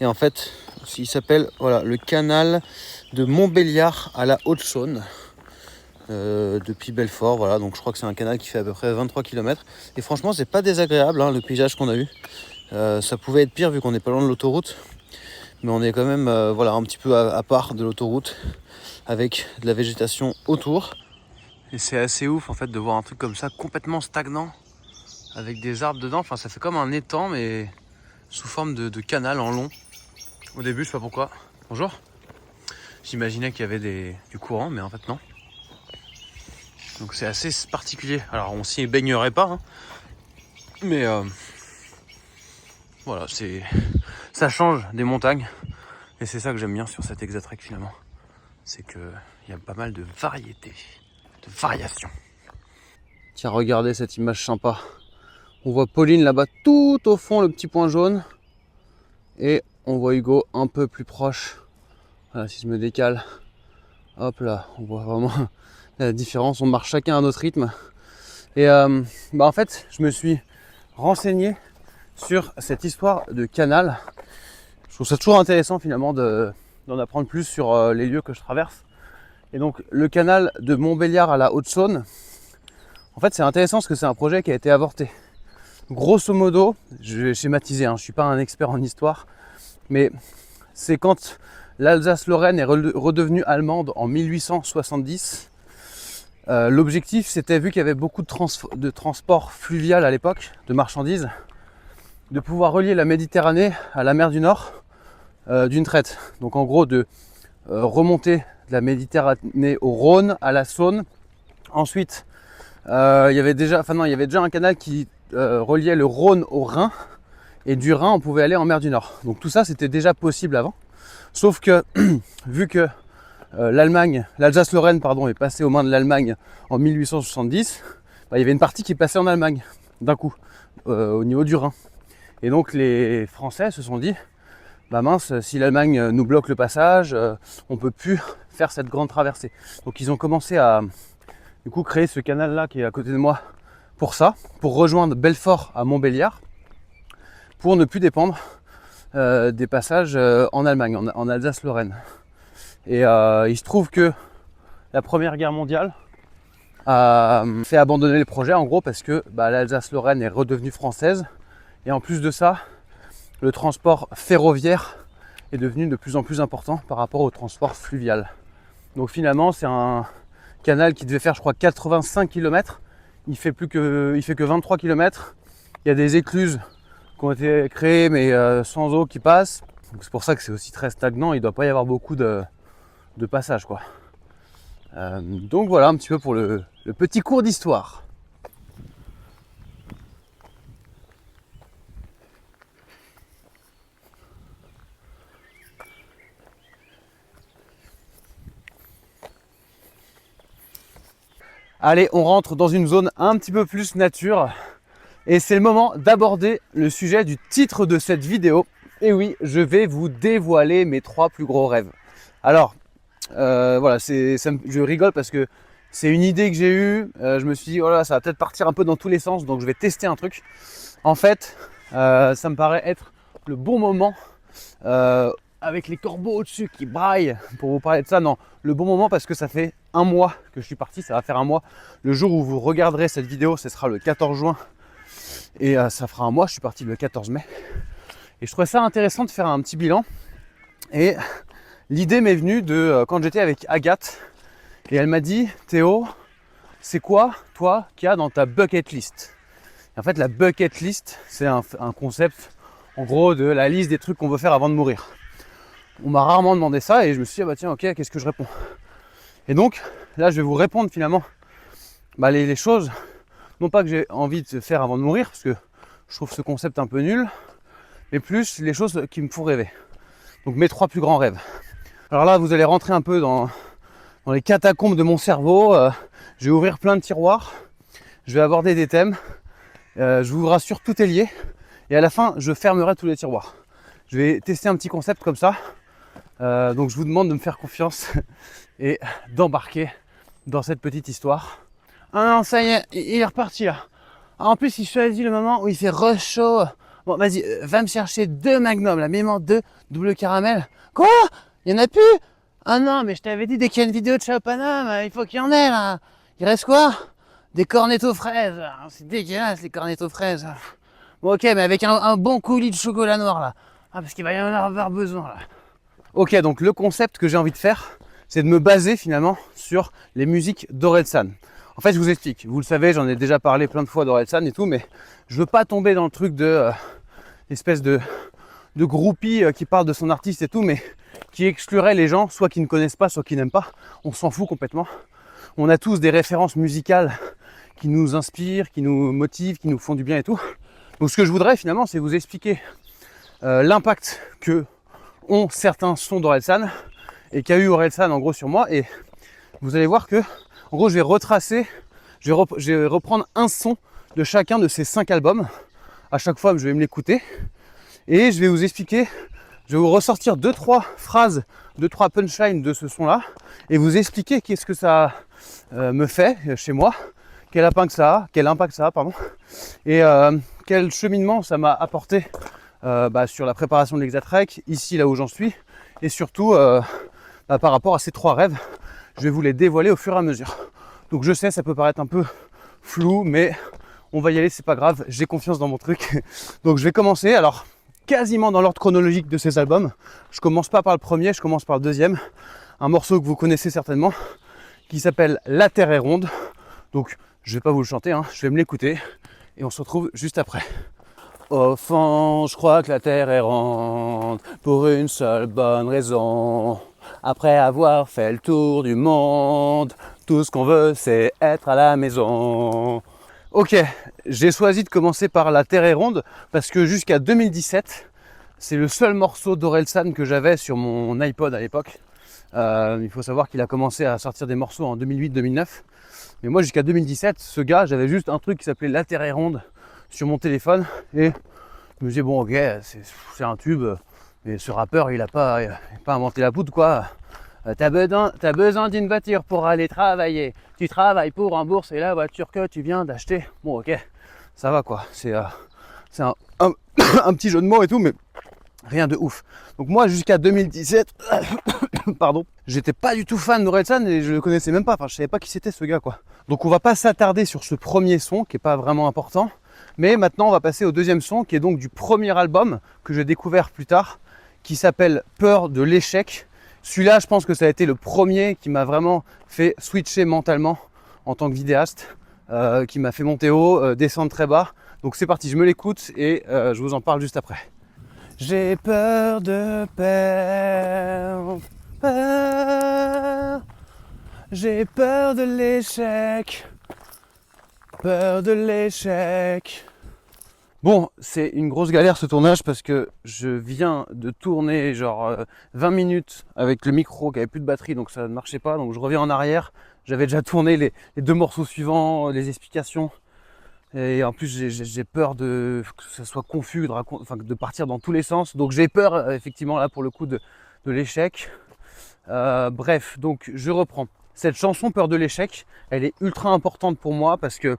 Et en fait, il s'appelle voilà, le canal de Montbéliard à la Haute-Saône. Depuis Belfort, voilà, donc je crois que c'est un canal qui fait à peu près 23 km. Et franchement, c'est pas désagréable hein, le paysage qu'on a eu. Ça pouvait être pire vu qu'on n'est pas loin de l'autoroute. Mais on est quand même voilà, un petit peu à part de l'autoroute avec de la végétation autour. Et c'est assez ouf en fait de voir un truc comme ça complètement stagnant avec des arbres dedans. Enfin, ça fait comme un étang mais sous forme de canal en long. Au début, je sais pas pourquoi. Bonjour. J'imaginais qu'il y avait du courant, mais en fait non. Donc c'est assez particulier. Alors on s'y baignerait pas, hein. Mais voilà, ça change des montagnes. Et c'est ça que j'aime bien sur cet Exatrek finalement. C'est qu'il y a pas mal de variétés, de variations. Tiens, regardez cette image sympa. On voit Pauline là-bas tout au fond, le petit point jaune. Et on voit Hugo un peu plus proche. Voilà, si je me décale. Hop là, on voit vraiment la différence. On marche chacun à notre rythme. Et en fait, je me suis renseigné sur cette histoire de canal. Je trouve ça toujours intéressant finalement d'en apprendre plus sur les lieux que je traverse. Et donc le canal de Montbéliard à la Haute-Saône, en fait c'est intéressant parce que c'est un projet qui a été avorté. Grosso modo, je vais schématiser, hein, je ne suis pas un expert en histoire, mais c'est quand l'Alsace-Lorraine est redevenue allemande en 1870. L'objectif c'était, vu qu'il y avait beaucoup de transport fluvial à l'époque, de marchandises, de pouvoir relier la Méditerranée à la mer du Nord d'une traite. Donc en gros de remonter de la Méditerranée au Rhône, à la Saône. Ensuite, il y avait déjà un canal qui reliait le Rhône au Rhin. Et du Rhin, on pouvait aller en mer du Nord. Donc tout ça, c'était déjà possible avant. Sauf que, vu que l'Alsace-Lorraine est passée aux mains de l'Allemagne en 1870, il y avait une partie qui passait en Allemagne d'un coup. au niveau du Rhin. Et donc les Français se sont dit, bah mince, si l'Allemagne nous bloque le passage, on peut plus faire cette grande traversée. Donc ils ont commencé à du coup créer ce canal là qui est à côté de moi pour ça, pour rejoindre Belfort à Montbéliard, pour ne plus dépendre des passages en Allemagne, en Alsace-Lorraine. Et il se trouve que la Première Guerre mondiale a fait abandonner les projets en gros parce que l'Alsace-Lorraine est redevenue française. Et en plus de ça, le transport ferroviaire est devenu de plus en plus important par rapport au transport fluvial. Donc finalement, c'est un canal qui devait faire, je crois, 85 km. Il fait que 23 km. Il y a des écluses qui ont été créées, mais sans eau qui passe. Donc c'est pour ça que c'est aussi très stagnant. Il ne doit pas y avoir beaucoup de passages, quoi. Donc voilà un petit peu pour le petit cours d'histoire. Allez, on rentre dans une zone un petit peu plus nature et c'est le moment d'aborder le sujet du titre de cette vidéo. Et oui, je vais vous dévoiler mes 3 plus gros rêves. Alors, voilà, je rigole parce que c'est une idée que j'ai eue. Je me suis dit, oh là, ça va peut-être partir un peu dans tous les sens, donc je vais tester un truc. En fait, ça me paraît être le bon moment avec les corbeaux au-dessus qui braillent pour vous parler de ça. Non, le bon moment parce que ça fait un mois que je suis parti, ça va faire un mois. Le jour où vous regarderez cette vidéo, ce sera le 14 juin et ça fera un mois, je suis parti le 14 mai. Et je trouvais ça intéressant de faire un petit bilan. Et l'idée m'est venue de quand j'étais avec Agathe et elle m'a dit, Théo, c'est quoi toi qu'il y a dans ta bucket list? Et en fait, la bucket list, c'est un concept en gros de la liste des trucs qu'on veut faire avant de mourir. On m'a rarement demandé ça et je me suis dit, bah tiens, ok, qu'est-ce que je réponds? Et donc, là, je vais vous répondre finalement les choses, non pas que j'ai envie de faire avant de mourir, parce que je trouve ce concept un peu nul, mais plus les choses qui me font rêver. Donc mes 3 plus grands rêves. Alors là, vous allez rentrer un peu dans les catacombes de mon cerveau. Je vais ouvrir plein de tiroirs, je vais aborder des thèmes. Je vous rassure, tout est lié. Et à la fin, je fermerai tous les tiroirs. Je vais tester un petit concept comme ça. Donc je vous demande de me faire confiance et d'embarquer dans cette petite histoire. Ah non, ça y est, il est reparti là. En plus, il choisit le moment où il fait rush chaud. Bon, vas-y, va me chercher 2 Magnum, là, mets-moi 2 double caramel. Quoi? Il y en a plus? Ah non, mais je t'avais dit, dès qu'il y a une vidéo de Ciao Paname, il faut qu'il y en ait là. Il reste quoi? Des cornettos fraises. C'est dégueulasse les cornettos fraises. Bon, ok, mais avec un bon coulis de chocolat noir là. Ah, parce qu'il va y en avoir besoin là. Ok, donc le concept que j'ai envie de faire, c'est de me baser finalement sur les musiques d'Orelsan. En fait, je vous explique. Vous le savez, j'en ai déjà parlé plein de fois d'Orelsan et tout, mais je veux pas tomber dans le truc de espèce de groupie qui parle de son artiste et tout, mais qui exclurait les gens, soit qui ne connaissent pas, soit qui n'aiment pas. On s'en fout complètement. On a tous des références musicales qui nous inspirent, qui nous motivent, qui nous font du bien et tout. Donc ce que je voudrais finalement, c'est vous expliquer l'impact que ont certains sons d'Orelsan et qu'a eu Orelsan en gros sur moi. Et vous allez voir que en gros je vais retracer, je vais reprendre un son de chacun de ces 5 albums. À chaque fois je vais me l'écouter et je vais vous expliquer, je vais vous ressortir 2-3 phrases, 2-3 punchlines de ce son là et vous expliquer qu'est-ce que ça me fait chez moi, quel impact ça a, pardon, et quel cheminement ça m'a apporté sur la préparation de l'Exatrek, ici là où j'en suis, et surtout par rapport à ces 3 rêves. Je vais vous les dévoiler au fur et à mesure. Donc je sais, ça peut paraître un peu flou, mais on va y aller, c'est pas grave, j'ai confiance dans mon truc. Donc je vais commencer, alors quasiment dans l'ordre chronologique de ces albums. Je commence pas par le premier, je commence par le deuxième, un morceau que vous connaissez certainement, qui s'appelle La Terre est ronde. Donc je vais pas vous le chanter, hein, je vais me l'écouter, et on se retrouve juste après. Au fond, je crois que la Terre est ronde, pour une seule bonne raison. Après avoir fait le tour du monde, tout ce qu'on veut c'est être à la maison. Ok, j'ai choisi de commencer par La Terre est ronde parce que jusqu'à 2017, c'est le seul morceau d'Orelsan que j'avais sur mon iPod à l'époque. Il faut savoir qu'il a commencé à sortir des morceaux en 2008-2009. Mais moi jusqu'à 2017, ce gars, j'avais juste un truc qui s'appelait La Terre est ronde sur mon téléphone et je me disais bon ok c'est un tube, mais ce rappeur il a pas inventé la poudre quoi. T'as besoin d'une voiture pour aller travailler. Tu travailles pour rembourser la voiture que tu viens d'acheter. Bon ok, ça va quoi. C'est un petit jeu de mots et tout, mais rien de ouf. Donc moi jusqu'à 2017, pardon, j'étais pas du tout fan d'Orelsan et je le connaissais même pas. Enfin je savais pas qui c'était ce gars quoi. Donc on va pas s'attarder sur ce premier son qui est pas vraiment important. Mais maintenant on va passer au deuxième son qui est donc du premier album que j'ai découvert plus tard, qui s'appelle Peur de l'échec. Celui-là, je pense que ça a été le premier qui m'a vraiment fait switcher mentalement en tant que vidéaste, qui m'a fait monter haut, descendre très bas. Donc c'est parti, je me l'écoute et je vous en parle juste après. J'ai peur de perdre, peur. J'ai peur de l'échec, peur de l'échec. Bon, c'est une grosse galère ce tournage parce que je viens de tourner genre 20 minutes avec le micro qui avait plus de batterie, donc ça ne marchait pas, donc je reviens en arrière. J'avais déjà tourné les 2 morceaux suivants, les explications, et en plus j'ai peur que ça soit confus, de partir dans tous les sens, donc j'ai peur effectivement là pour le coup de l'échec. Bref, donc je reprends. Cette chanson Peur de l'échec, elle est ultra importante pour moi parce que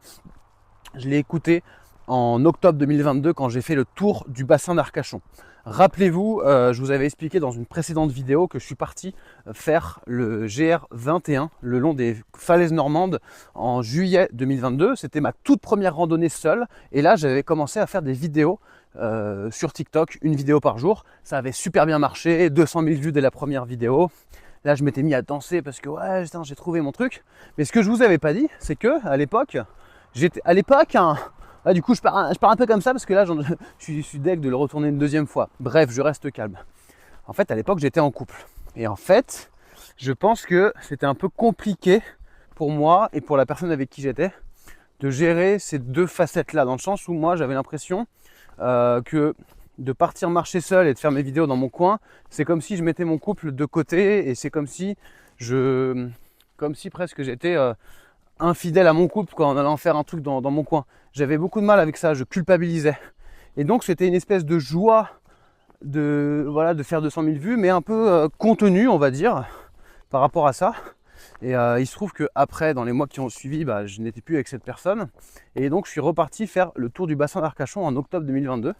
je l'ai écoutée en octobre 2022 quand j'ai fait le tour du bassin d'Arcachon. Rappelez-vous, je vous avais expliqué dans une précédente vidéo que je suis parti faire le GR21 le long des falaises normandes en juillet 2022. C'était ma toute première randonnée seule et là j'avais commencé à faire des vidéos sur TikTok, une vidéo par jour. Ça avait super bien marché, 200 000 vues dès la première vidéo. Là je m'étais mis à danser parce que ouais, j'ai trouvé mon truc. Mais ce que je vous avais pas dit, c'est que à l'époque, ah, du coup, je pars un peu comme ça parce que là, je suis deg de le retourner une deuxième fois. Bref, je reste calme. En fait, à l'époque, j'étais en couple. Et en fait, je pense que c'était un peu compliqué pour moi et pour la personne avec qui j'étais de gérer ces deux facettes-là. Dans le sens où moi, j'avais l'impression que de partir marcher seul et de faire mes vidéos dans mon coin, c'est comme si je mettais mon couple de côté et c'est comme si presque j'étais infidèle à mon couple quoi, en allant faire un truc dans mon coin. J'avais beaucoup de mal avec ça, je culpabilisais. Et donc c'était une espèce de joie de faire 200 000 vues, mais un peu contenue, on va dire, par rapport à ça. Et il se trouve qu'après, dans les mois qui ont suivi, je n'étais plus avec cette personne. Et donc je suis reparti faire le tour du bassin d'Arcachon en octobre 2022,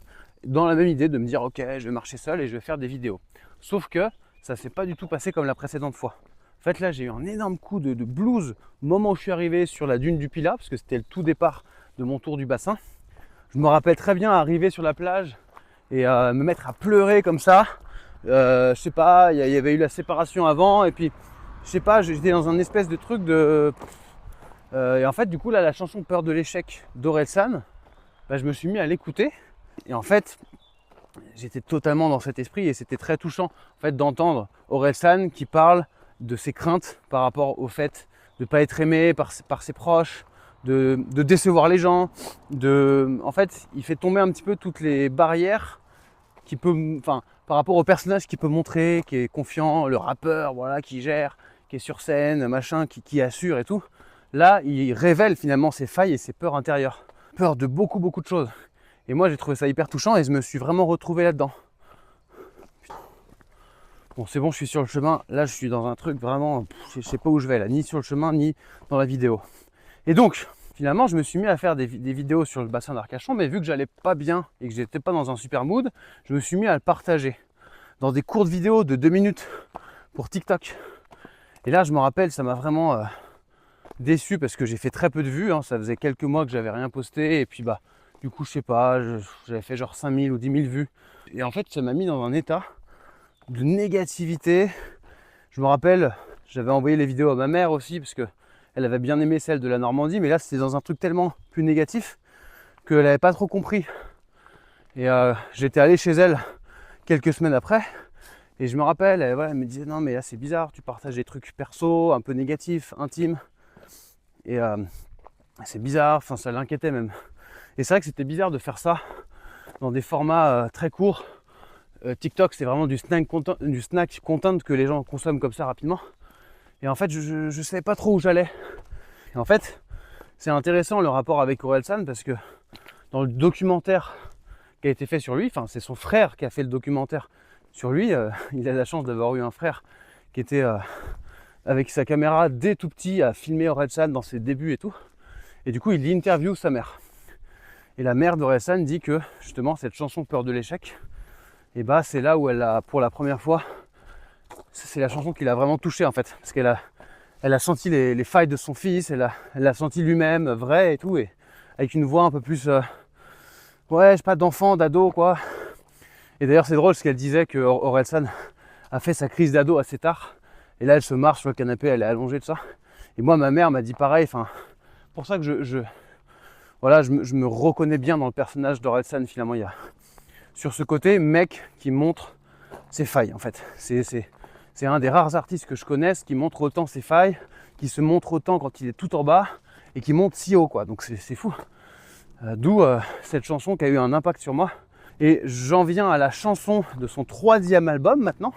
dans la même idée de me dire ok, je vais marcher seul et je vais faire des vidéos. Sauf que ça s'est pas du tout passé comme la précédente fois. En fait là j'ai eu un énorme coup de blues au moment où je suis arrivé sur la dune du Pilat, parce que c'était le tout départ de mon tour du bassin. Je me rappelle très bien arriver sur la plage et me mettre à pleurer comme ça. Je sais pas, il y avait eu la séparation avant et puis je sais pas, j'étais dans un espèce de truc de... et en fait du coup là la chanson Peur de l'échec d'Orelsan, je me suis mis à l'écouter et en fait j'étais totalement dans cet esprit et c'était très touchant en fait d'entendre Orelsan qui parle de ses craintes par rapport au fait de ne pas être aimé par ses proches, de décevoir les gens, en fait, il fait tomber un petit peu toutes les barrières par rapport au personnage qu'il peut montrer, qui est confiant, le rappeur, voilà, qui gère, qui est sur scène, machin, qui assure et tout. Là, il révèle finalement ses failles et ses peurs intérieures. Peur de beaucoup de choses. Et moi, j'ai trouvé ça hyper touchant et je me suis vraiment retrouvé là-dedans. Bon, c'est bon, je suis sur le chemin. Là, je suis dans un truc vraiment... je sais pas où je vais là, ni sur le chemin, ni dans la vidéo. Et donc, finalement, je me suis mis à faire des vidéos sur le bassin d'Arcachon, mais vu que j'allais pas bien et que j'étais pas dans un super mood, je me suis mis à le partager dans des courtes vidéos de 2 minutes pour TikTok. Et là, je me rappelle, ça m'a vraiment déçu parce que j'ai fait très peu de vues. Ça faisait quelques mois que j'avais rien posté. Et puis, du coup, je sais pas, j'avais fait genre 5000 ou 10 000 vues. Et en fait, ça m'a mis dans un état de négativité. Je me rappelle, j'avais envoyé les vidéos à ma mère aussi parce que elle avait bien aimé celle de la Normandie, mais là c'était dans un truc tellement plus négatif qu'elle n'avait pas trop compris. Et j'étais allé chez elle quelques semaines après et je me rappelle, elle me disait non mais là c'est bizarre, tu partages des trucs perso, un peu négatifs, intimes, et c'est bizarre, ça l'inquiétait même. Et c'est vrai que c'était bizarre de faire ça dans des formats très courts. TikTok c'est vraiment du snack content que les gens consomment comme ça rapidement. Et en fait je savais pas trop où j'allais. Et en fait c'est intéressant le rapport avec Orelsan parce que dans le documentaire qui a été fait sur lui, enfin c'est son frère qui a fait le documentaire sur lui, il a la chance d'avoir eu un frère qui était avec sa caméra dès tout petit à filmer Orelsan dans ses débuts et tout. Et du coup il interviewe sa mère. Et la mère d'Orelsan dit que justement cette chanson Peur de l'échec, et bah c'est là où elle a pour la première fois, c'est la chanson qui l'a vraiment touché en fait, parce qu'elle a senti les failles de son fils, elle a senti lui-même vrai et tout, et avec une voix un peu plus ouais, je sais pas, d'enfant, d'ado quoi. Et d'ailleurs c'est drôle parce qu'elle disait que Orelsan a fait sa crise d'ado assez tard, et là elle se marche sur le canapé, elle est allongée de ça. Et moi ma mère m'a dit pareil, enfin pour ça que je me reconnais bien dans le personnage d'Orelsan finalement. Il y a sur ce côté mec qui montre ses failles en fait. C'est un des rares artistes que je connaisse qui montre autant ses failles, qui se montre autant quand il est tout en bas et qui monte si haut quoi. Donc c'est fou. D'où cette chanson qui a eu un impact sur moi. Et j'en viens à la chanson de son 3e album maintenant,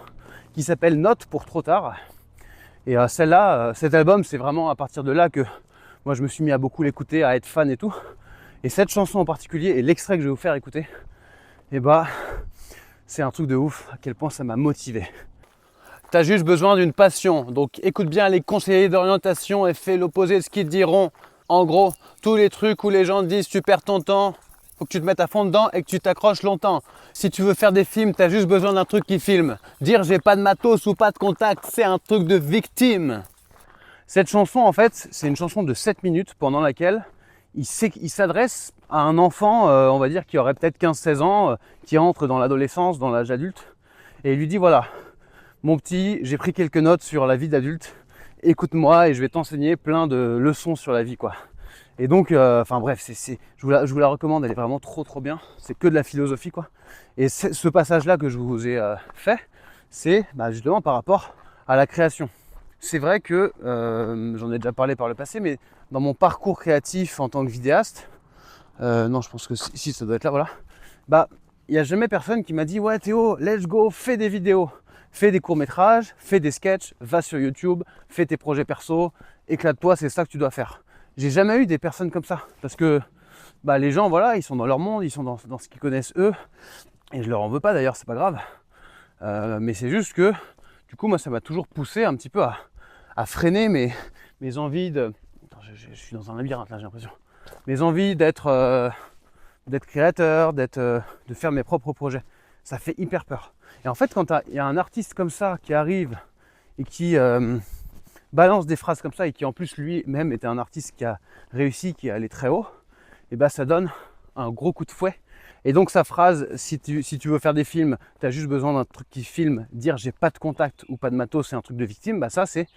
qui s'appelle Note pour trop tard. Et celle-là, cet album, c'est vraiment à partir de là que moi je me suis mis à beaucoup l'écouter, à être fan et tout. Et cette chanson en particulier, et l'extrait que je vais vous faire écouter, et bah c'est un truc de ouf, à quel point ça m'a motivé. T'as juste besoin d'une passion, donc écoute bien les conseillers d'orientation et fais l'opposé de ce qu'ils te diront. En gros, tous les trucs où les gens te disent tu perds ton temps, faut que tu te mettes à fond dedans et que tu t'accroches longtemps. Si tu veux faire des films, t'as juste besoin d'un truc qui filme. Dire j'ai pas de matos ou pas de contact, c'est un truc de victime. Cette chanson en fait, c'est une chanson de 7 minutes pendant laquelle il s'adresse à un enfant, on va dire qui aurait peut-être 15-16 ans, qui entre dans l'adolescence, dans l'âge adulte, et il lui dit voilà, mon petit, j'ai pris quelques notes sur la vie d'adulte, écoute-moi et je vais t'enseigner plein de leçons sur la vie quoi. Et donc, enfin bref, je vous la recommande, elle est vraiment trop bien, c'est que de la philosophie quoi. Et ce passage-là que je vous ai fait, c'est justement par rapport à la création. C'est vrai que, j'en ai déjà parlé par le passé, mais dans mon parcours créatif en tant que vidéaste, non je pense que si ça doit être là, voilà, il n'y a jamais personne qui m'a dit ouais Théo, let's go, fais des vidéos. Fais des courts-métrages, fais des sketchs, va sur YouTube, fais tes projets perso, éclate-toi, c'est ça que tu dois faire. J'ai jamais eu des personnes comme ça, parce que les gens, voilà, ils sont dans leur monde, ils sont dans ce qu'ils connaissent eux, et je leur en veux pas d'ailleurs, c'est pas grave. Mais c'est juste que, du coup, moi, ça m'a toujours poussé un petit peu à freiner mes envies de... Attends, je suis dans un labyrinthe là, j'ai l'impression. Mes envies d'être créateur, de faire mes propres projets. Ça fait hyper peur. Et en fait, quand il y a un artiste comme ça qui arrive et qui balance des phrases comme ça et qui en plus lui-même était un artiste qui a réussi, qui est allé très haut, et ça donne un gros coup de fouet. Et donc sa phrase, si tu veux faire des films, tu as juste besoin d'un truc qui filme, dire j'ai pas de contact ou pas de matos, c'est un truc de victime, ça c'est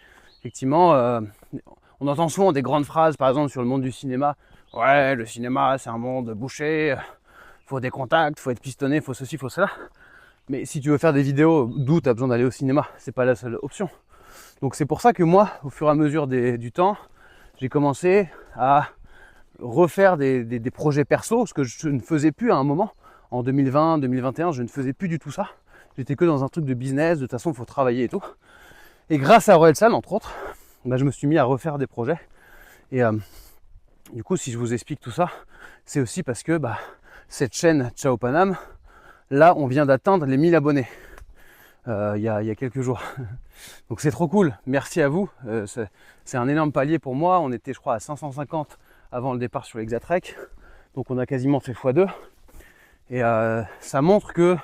effectivement, on entend souvent des grandes phrases par exemple sur le monde du cinéma, ouais le cinéma c'est un monde bouché, faut des contacts, faut être pistonné, faut ceci, faut cela. Mais si tu veux faire des vidéos, d'où tu as besoin d'aller au cinéma, c'est pas la seule option. Donc c'est pour ça que moi, au fur et à mesure du temps, j'ai commencé à refaire des projets perso, ce que je ne faisais plus à un moment. En 2020, 2021, je ne faisais plus du tout ça. J'étais que dans un truc de business, de toute façon il faut travailler et tout. Et grâce à Orelsan, entre autres, je me suis mis à refaire des projets. Et du coup, si je vous explique tout ça, c'est aussi parce que cette chaîne Ciao Paname, là on vient d'atteindre les 1000 abonnés il y a quelques jours. Donc c'est trop cool, merci à vous. C'est un énorme palier pour moi. On était je crois à 550 avant le départ sur l'Exatrek. Donc on a quasiment fait x2. Et ça montre que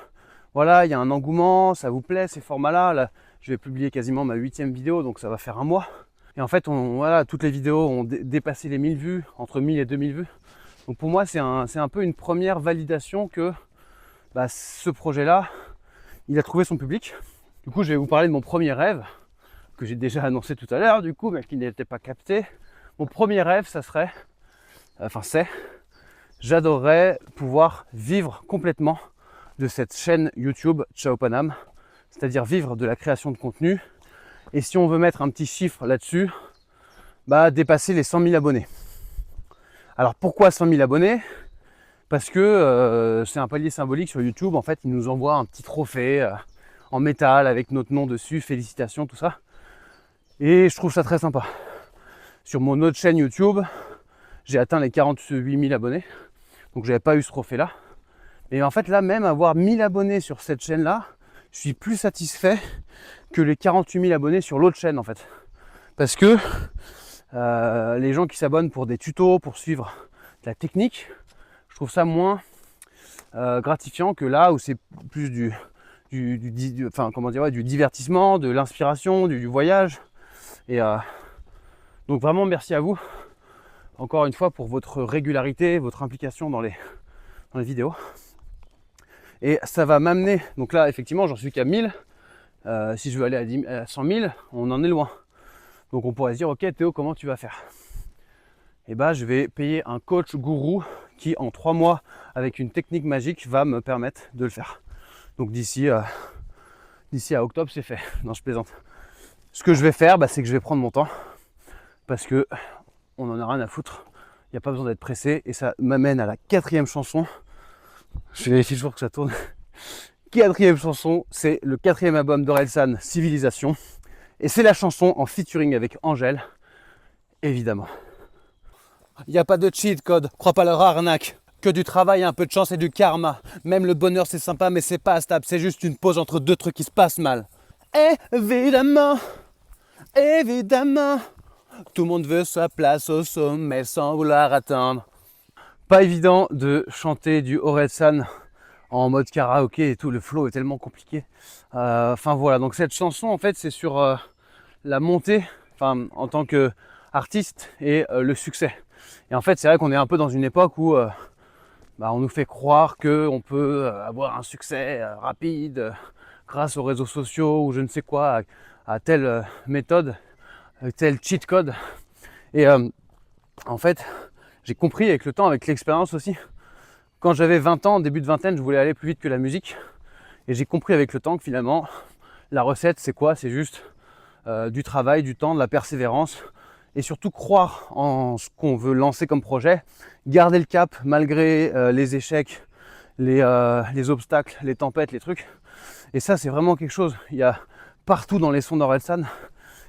voilà, il y a un engouement, ça vous plaît ces formats-là. Là, je vais publier quasiment ma 8e vidéo, donc ça va faire un mois. Et en fait, voilà, toutes les vidéos ont dépassé les 1000 vues, entre 1000 et 2000 vues. Donc pour moi, c'est un peu une première validation que ce projet-là, il a trouvé son public. Du coup, je vais vous parler de mon premier rêve, que j'ai déjà annoncé tout à l'heure, du coup, mais qui n'était pas capté. Mon premier rêve, j'adorerais pouvoir vivre complètement de cette chaîne YouTube Ciao Paname, c'est-à-dire vivre de la création de contenu. Et si on veut mettre un petit chiffre là-dessus, dépasser les 100 000 abonnés. Alors pourquoi 100 000 abonnés ? Parce que c'est un palier symbolique sur YouTube. En fait, ils nous envoient un petit trophée en métal avec notre nom dessus, félicitations, tout ça. Et je trouve ça très sympa. Sur mon autre chaîne YouTube, j'ai atteint les 48 000 abonnés. Donc j'avais pas eu ce trophée là. Et en fait là, même avoir 1000 abonnés sur cette chaîne là, je suis plus satisfait que les 48 000 abonnés sur l'autre chaîne en fait. Parce que les gens qui s'abonnent pour des tutos, pour suivre de la technique, je trouve ça moins gratifiant que là où c'est plus du divertissement, de l'inspiration, du voyage. Et donc vraiment merci à vous encore une fois pour votre régularité, votre implication dans les vidéos. Et ça va m'amener, donc là effectivement j'en suis qu'à 1000. Si je veux aller à 100 000, on en est loin. Donc on pourrait se dire, ok Théo, comment tu vas faire? Et bah je vais payer un coach gourou qui en 3 mois, avec une technique magique, va me permettre de le faire. Donc d'ici à octobre, c'est fait. Non, je plaisante. Ce que je vais faire, c'est que je vais prendre mon temps. Parce que on en a rien à foutre. Il n'y a pas besoin d'être pressé. Et ça m'amène à la 4e chanson. Je vérifie toujours que ça tourne. 4e chanson, c'est le 4e album d'Orelsan, Civilisation. Et c'est la chanson en featuring avec Angèle, évidemment. Il n'y a pas de cheat code, crois pas leur arnaque. Que du travail, un peu de chance et du karma. Même le bonheur c'est sympa mais c'est pas stable, c'est juste une pause entre deux trucs qui se passent mal. Évidemment, évidemment, tout le monde veut sa place au sommet sans vouloir attendre. Pas évident de chanter du Orelsan en mode karaoké et tout, le flow est tellement compliqué. Enfin voilà, donc cette chanson en fait c'est sur la montée, en tant qu'artiste et le succès. Et en fait c'est vrai qu'on est un peu dans une époque où on nous fait croire qu'on peut avoir un succès rapide grâce aux réseaux sociaux ou je ne sais quoi, à telle méthode, tel cheat code. Et en fait j'ai compris avec le temps, avec l'expérience aussi. Quand j'avais 20 ans, début de vingtaine, je voulais aller plus vite que la musique. Et j'ai compris avec le temps que finalement, la recette, c'est quoi? C'est juste du travail, du temps, de la persévérance. Et surtout croire en ce qu'on veut lancer comme projet. Garder le cap malgré les échecs, les obstacles, les tempêtes, les trucs. Et ça, c'est vraiment quelque chose. Il y a partout dans les sons d'Orelsan.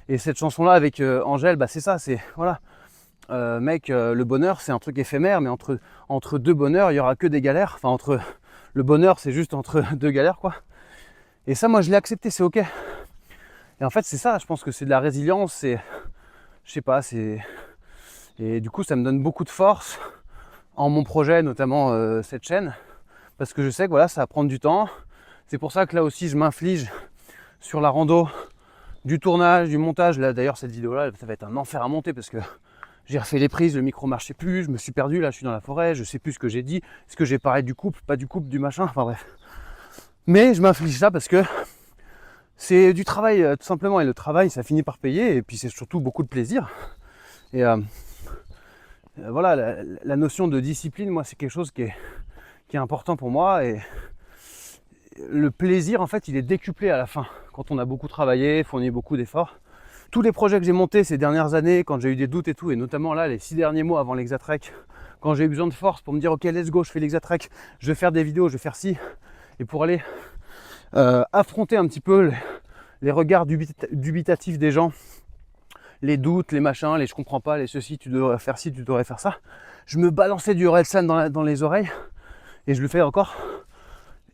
Et cette chanson-là avec Angèle, c'est ça, c'est voilà. Le bonheur c'est un truc éphémère, mais entre deux bonheurs il y aura que des galères. Enfin le bonheur c'est juste entre deux galères quoi. Et ça moi je l'ai accepté, c'est ok. Et en fait c'est ça, je pense que c'est de la résilience, c'est je sais pas, et du coup ça me donne beaucoup de force en mon projet, notamment cette chaîne, parce que je sais que voilà ça va prendre du temps. C'est pour ça que là aussi je m'inflige sur la rando, du tournage, du montage. Là d'ailleurs cette vidéo là ça va être un enfer à monter parce que j'ai refait les prises, le micro marchait plus, je me suis perdu, là je suis dans la forêt, je sais plus ce que j'ai dit, est-ce que j'ai parlé du couple, pas du couple, du machin, enfin bref. Mais je m'inflige ça parce que c'est du travail tout simplement, et le travail ça finit par payer, et puis c'est surtout beaucoup de plaisir. Et voilà, la notion de discipline, moi c'est quelque chose qui est important pour moi, et le plaisir en fait il est décuplé à la fin, quand on a beaucoup travaillé, fourni beaucoup d'efforts. Tous les projets que j'ai montés ces dernières années, quand j'ai eu des doutes et tout, et notamment là, les 6 derniers mois avant l'Exatrek, quand j'ai eu besoin de force pour me dire ok let's go, je fais l'Exatrek, je vais faire des vidéos, je vais faire ci, et pour aller affronter un petit peu les regards dubitatifs des gens, les doutes, les machins, les je comprends pas, les ceci, tu devrais faire ci, tu devrais faire ça, je me balançais du Orelsan dans les oreilles, et je le fais encore.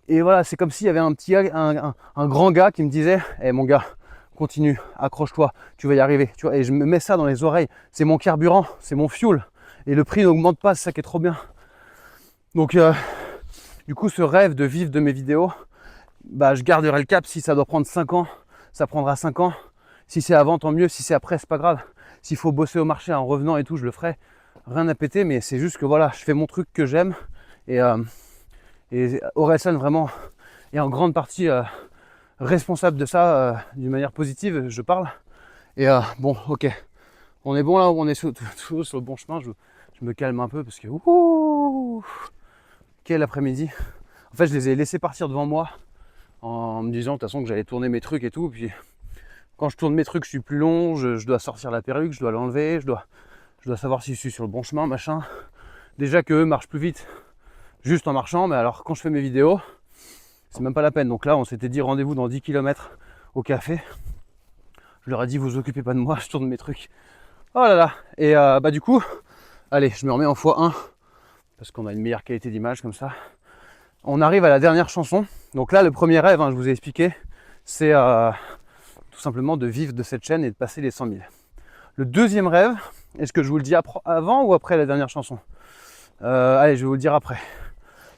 Et voilà, c'est comme s'il y avait un grand gars qui me disait hey, mon gars, continue, accroche-toi, tu vas y arriver. Tu vois, et je me mets ça dans les oreilles, c'est mon carburant, c'est mon fuel. Et le prix n'augmente pas, c'est ça qui est trop bien. Donc du coup ce rêve de vivre de mes vidéos, je garderai le cap. Si ça doit prendre 5 ans, ça prendra 5 ans. Si c'est avant, tant mieux. Si c'est après, c'est pas grave. S'il faut bosser au marché en revenant et tout, je le ferai. Rien à péter, mais c'est juste que voilà, je fais mon truc que j'aime. Et Orelsan vraiment est en grande partie responsable de ça, d'une manière positive, je parle. Et bon, ok, on est bon là, on est sur le bon chemin. Je me calme un peu parce que quel après-midi. En fait, je les ai laissés partir devant moi en me disant de toute façon que j'allais tourner mes trucs et tout. Puis quand je tourne mes trucs, je suis plus long, je dois sortir la perruque, je dois l'enlever, je dois savoir si je suis sur le bon chemin, machin. Déjà qu'eux marchent plus vite juste en marchant, mais alors quand je fais mes vidéos, c'est même pas la peine. Donc là, on s'était dit rendez-vous dans 10 km au café. Je leur ai dit, vous occupez pas de moi, je tourne mes trucs. Oh là là. Et du coup, allez, je me remets en x1 parce qu'on a une meilleure qualité d'image comme ça. On arrive à la dernière chanson. Donc là, le premier rêve, hein, je vous ai expliqué, c'est tout simplement de vivre de cette chaîne et de passer les 100 000. Le deuxième rêve, est-ce que je vous le dis avant ou après la dernière chanson? Allez, je vais vous le dire après.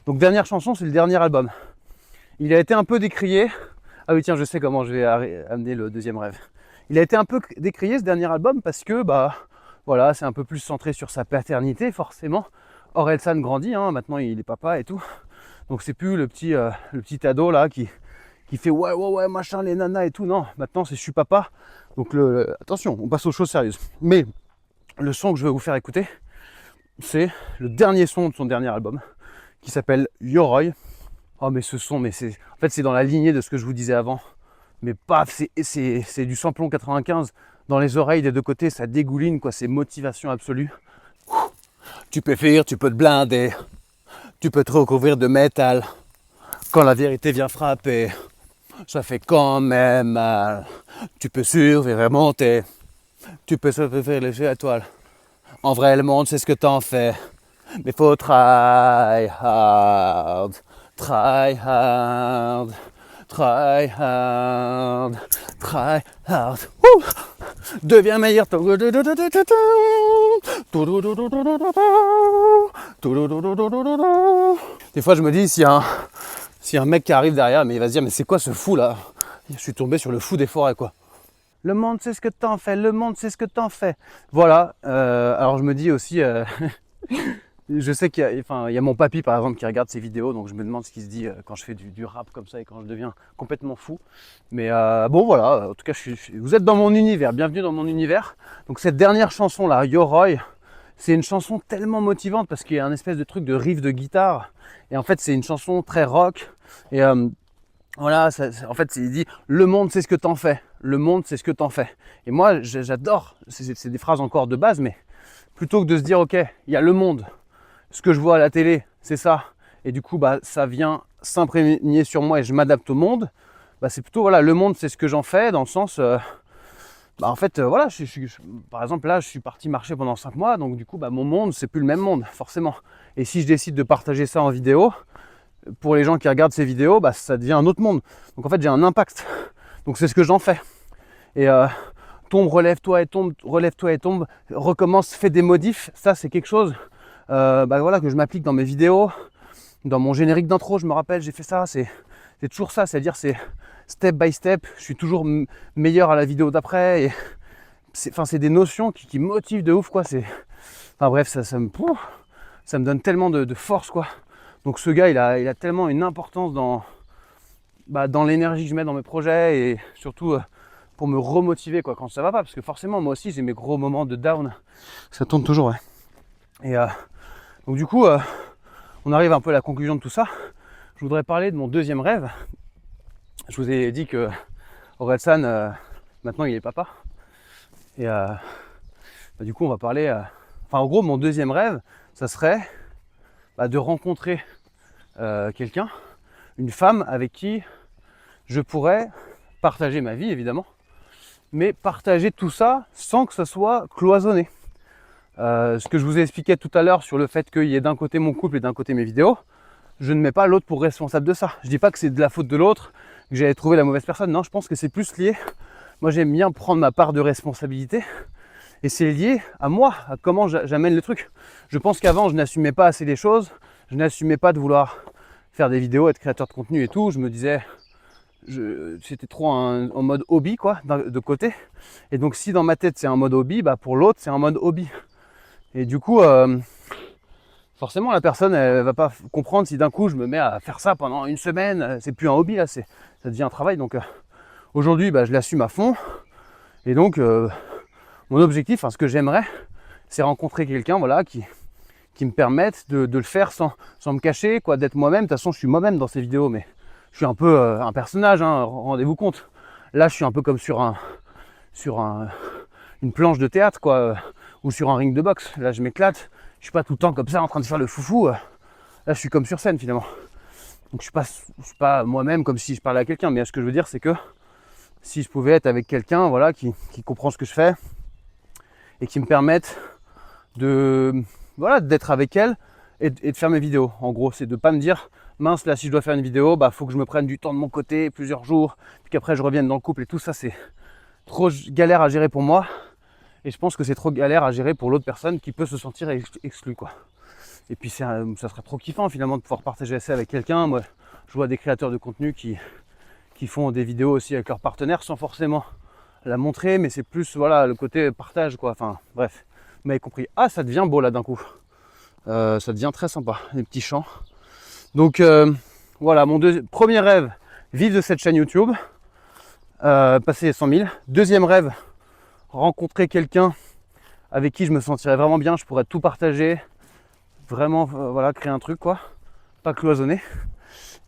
Donc dernière chanson, c'est le dernier album. Il a été un peu décrié. Ah oui, tiens, je sais comment je vais amener le deuxième rêve. Il a été un peu décrié ce dernier album parce que voilà, c'est un peu plus centré sur sa paternité forcément. Orelsan grandit, hein, maintenant il est papa et tout. Donc c'est plus le petit ado là qui fait ouais machin les nanas et tout. Non, maintenant c'est je suis papa. Donc attention, on passe aux choses sérieuses. Mais le son que je vais vous faire écouter, c'est le dernier son de son dernier album qui s'appelle Yoroi. Oh mais ce son, en fait c'est dans la lignée de ce que je vous disais avant. Mais paf, c'est du samplon 95 dans les oreilles des deux côtés, ça dégouline quoi, c'est motivation absolue. Tu peux fuir, tu peux te blinder, tu peux te recouvrir de métal. Quand la vérité vient frapper, ça fait quand même mal. Tu peux survivre et remonter, tu peux survivre les étoiles. En vrai, le monde, c'est ce que t'en fais. Mais faut try hard, try hard, try hard, try hard. Woo! Deviens meilleur. Des fois, je me dis, s'il y a un mec qui arrive derrière, mais il va se dire, mais c'est quoi ce fou là? Je suis tombé sur le fou des forêts, quoi. Le monde, c'est ce que t'en fais. Le monde, c'est ce que t'en fais. Voilà. Alors, je me dis aussi... je sais qu'il y a mon papy par exemple qui regarde ces vidéos, donc je me demande ce qu'il se dit quand je fais du rap comme ça et quand je deviens complètement fou. Mais bon voilà, en tout cas vous êtes dans mon univers, bienvenue dans mon univers. Donc cette dernière chanson là, Yoroi, c'est une chanson tellement motivante parce qu'il y a un espèce de truc de riff de guitare. Et en fait c'est une chanson très rock. Et voilà, en fait il dit le monde c'est ce que t'en fais, le monde c'est ce que t'en fais. Et moi j'adore, c'est des phrases encore de base, mais plutôt que de se dire ok, il y a le monde. Ce que je vois à la télé, c'est ça. Et du coup, ça vient s'imprégner sur moi et je m'adapte au monde. C'est plutôt, voilà, le monde, c'est ce que j'en fais, dans le sens... en fait, voilà, par exemple, là, je suis parti marcher pendant 5 mois. Donc, du coup, mon monde, c'est plus le même monde, forcément. Et si je décide de partager ça en vidéo, pour les gens qui regardent ces vidéos, ça devient un autre monde. Donc, en fait, j'ai un impact. Donc, c'est ce que j'en fais. Et tombe, relève-toi et tombe, relève-toi et tombe, recommence, fais des modifs. Ça, c'est quelque chose... voilà, que je m'applique dans mes vidéos, dans mon générique d'intro, je me rappelle, j'ai fait ça, c'est toujours ça, c'est-à-dire c'est step by step, je suis toujours meilleur à la vidéo d'après, et c'est des notions qui motivent de ouf, quoi, bref, ça me donne tellement de force, quoi. Donc ce gars, il a tellement une importance dans l'énergie que je mets dans mes projets, et surtout pour me remotiver, quoi, quand ça va pas, parce que forcément, moi aussi, j'ai mes gros moments de down, ça tourne toujours, ouais. Et donc du coup, on arrive un peu à la conclusion de tout ça. Je voudrais parler de mon deuxième rêve. Je vous ai dit que Orelsan, maintenant il est papa. Et du coup, on va parler... en gros, mon deuxième rêve, ça serait de rencontrer quelqu'un, une femme avec qui je pourrais partager ma vie, évidemment, mais partager tout ça sans que ça soit cloisonné. Ce que je vous ai expliqué tout à l'heure sur le fait qu'il y ait d'un côté mon couple et d'un côté mes vidéos, je ne mets pas l'autre pour responsable de ça. Je dis pas que c'est de la faute de l'autre, que j'ai trouvé la mauvaise personne. Non, je pense que c'est plus lié. Moi, j'aime bien prendre ma part de responsabilité. Et c'est lié à moi, à comment j'amène le truc. Je pense qu'avant, je n'assumais pas assez les choses. Je n'assumais pas de vouloir faire des vidéos, être créateur de contenu et tout. Je me disais, c'était trop en mode hobby, quoi, de côté. Et donc, si dans ma tête, c'est un mode hobby, pour l'autre, c'est un mode hobby. Et du coup, forcément, la personne, elle va pas comprendre si d'un coup, je me mets à faire ça pendant une semaine. C'est plus un hobby, là, ça devient un travail. Donc, aujourd'hui, je l'assume à fond. Et donc, mon objectif, ce que j'aimerais, c'est rencontrer quelqu'un, voilà, qui me permette de le faire sans me cacher, quoi, d'être moi-même. De toute façon, je suis moi-même dans ces vidéos, mais je suis un peu un personnage, hein, rendez-vous compte. Là, je suis un peu comme sur une planche de théâtre, quoi, ou sur un ring de boxe. Là, je m'éclate. Je suis pas tout le temps comme ça en train de faire le foufou. Là, je suis comme sur scène, finalement. Donc, je suis pas moi-même comme si je parlais à quelqu'un. Mais ce que je veux dire, c'est que si je pouvais être avec quelqu'un, voilà, qui comprend ce que je fais et qui me permette d'être avec elle et de faire mes vidéos. En gros, c'est de pas me dire mince, là si je dois faire une vidéo, bah faut que je me prenne du temps de mon côté, plusieurs jours, puis qu'après je revienne dans le couple et tout ça, c'est trop galère à gérer pour moi. Et je pense que c'est trop galère à gérer pour l'autre personne qui peut se sentir exclue, quoi. Et puis ça serait trop kiffant finalement de pouvoir partager ça avec quelqu'un. Moi, je vois des créateurs de contenu qui font des vidéos aussi avec leurs partenaires sans forcément la montrer, mais c'est plus voilà le côté partage, quoi. Enfin bref, vous m'avez compris. Ah, ça devient beau là d'un coup. Ça devient très sympa, les petits champs. Donc voilà, mon premier rêve, vivre de cette chaîne YouTube, passer les 100 000. Deuxième rêve, rencontrer quelqu'un avec qui je me sentirais vraiment bien, je pourrais tout partager, vraiment voilà, créer un truc, quoi, pas cloisonner.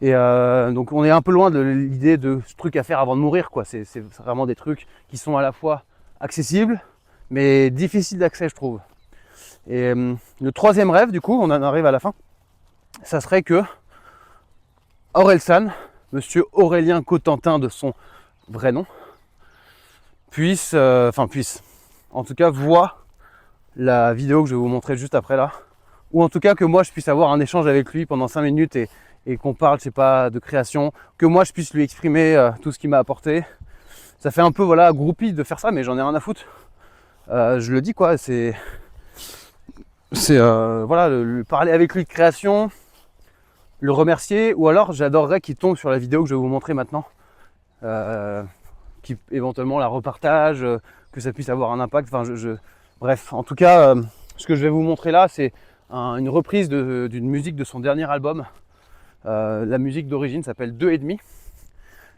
Et donc on est un peu loin de l'idée de ce truc à faire avant de mourir, quoi. C'est vraiment des trucs qui sont à la fois accessibles mais difficiles d'accès, je trouve. Et le troisième rêve, du coup, on en arrive à la fin, ça serait que Orelsan, monsieur Aurélien Cotentin de son vrai nom, puisse, en tout cas voit la vidéo que je vais vous montrer juste après là, ou en tout cas que moi je puisse avoir un échange avec lui pendant 5 minutes et qu'on parle, je sais pas, de création, que moi je puisse lui exprimer tout ce qu'il m'a apporté. Ça fait un peu voilà groupie de faire ça, mais j'en ai rien à foutre. Je le dis, quoi, c'est voilà, le parler avec lui de création, le remercier, ou alors j'adorerais qu'il tombe sur la vidéo que je vais vous montrer maintenant, qui éventuellement la repartage, que ça puisse avoir un impact. Enfin, bref, en tout cas, ce que je vais vous montrer là, c'est une reprise d'une musique de son dernier album. La musique d'origine s'appelle 2,5.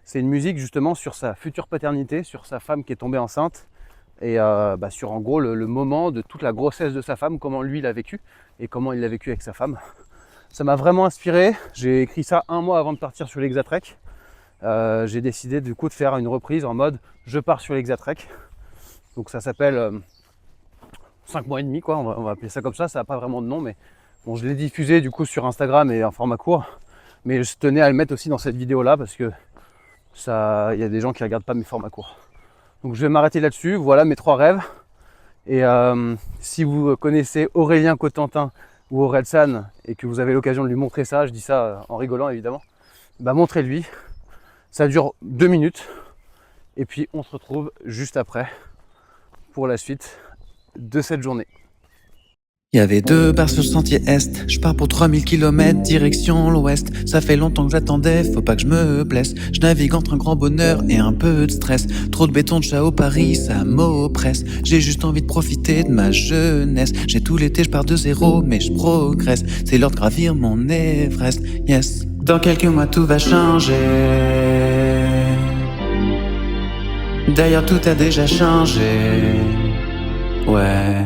C'est une musique justement sur sa future paternité, sur sa femme qui est tombée enceinte, et sur en gros le moment de toute la grossesse de sa femme, comment lui l'a vécu et comment il l'a vécu avec sa femme. Ça m'a vraiment inspiré. J'ai écrit ça 1 mois avant de partir sur l'Hexatrek. J'ai décidé du coup de faire une reprise en mode je pars sur l'Hexatrek. Donc ça s'appelle 5 mois et demi, quoi, on va appeler ça comme ça n'a pas vraiment de nom, mais bon, je l'ai diffusé du coup sur Instagram et en format court, mais je tenais à le mettre aussi dans cette vidéo là parce que il y a des gens qui regardent pas mes formats courts. Donc je vais m'arrêter là-dessus. Voilà mes 3 rêves. Et si vous connaissez Aurélien Cotentin ou Orelsan et que vous avez l'occasion de lui montrer ça, je dis ça en rigolant évidemment, bah montrez-lui. Ça dure 2 minutes et puis on se retrouve juste après pour la suite de cette journée. Il y avait 2 bars sur le sentier Est, je pars pour 3000 km direction l'Ouest. Ça fait longtemps que j'attendais, faut pas que je me blesse. Je navigue entre un grand bonheur et un peu de stress. Trop de béton de chat au Paris, ça m'oppresse. J'ai juste envie de profiter de ma jeunesse. J'ai tout l'été, je pars de zéro, mais je progresse. C'est l'heure de gravir mon Everest, yes. Dans quelques mois tout va changer. D'ailleurs tout a déjà changé, ouais.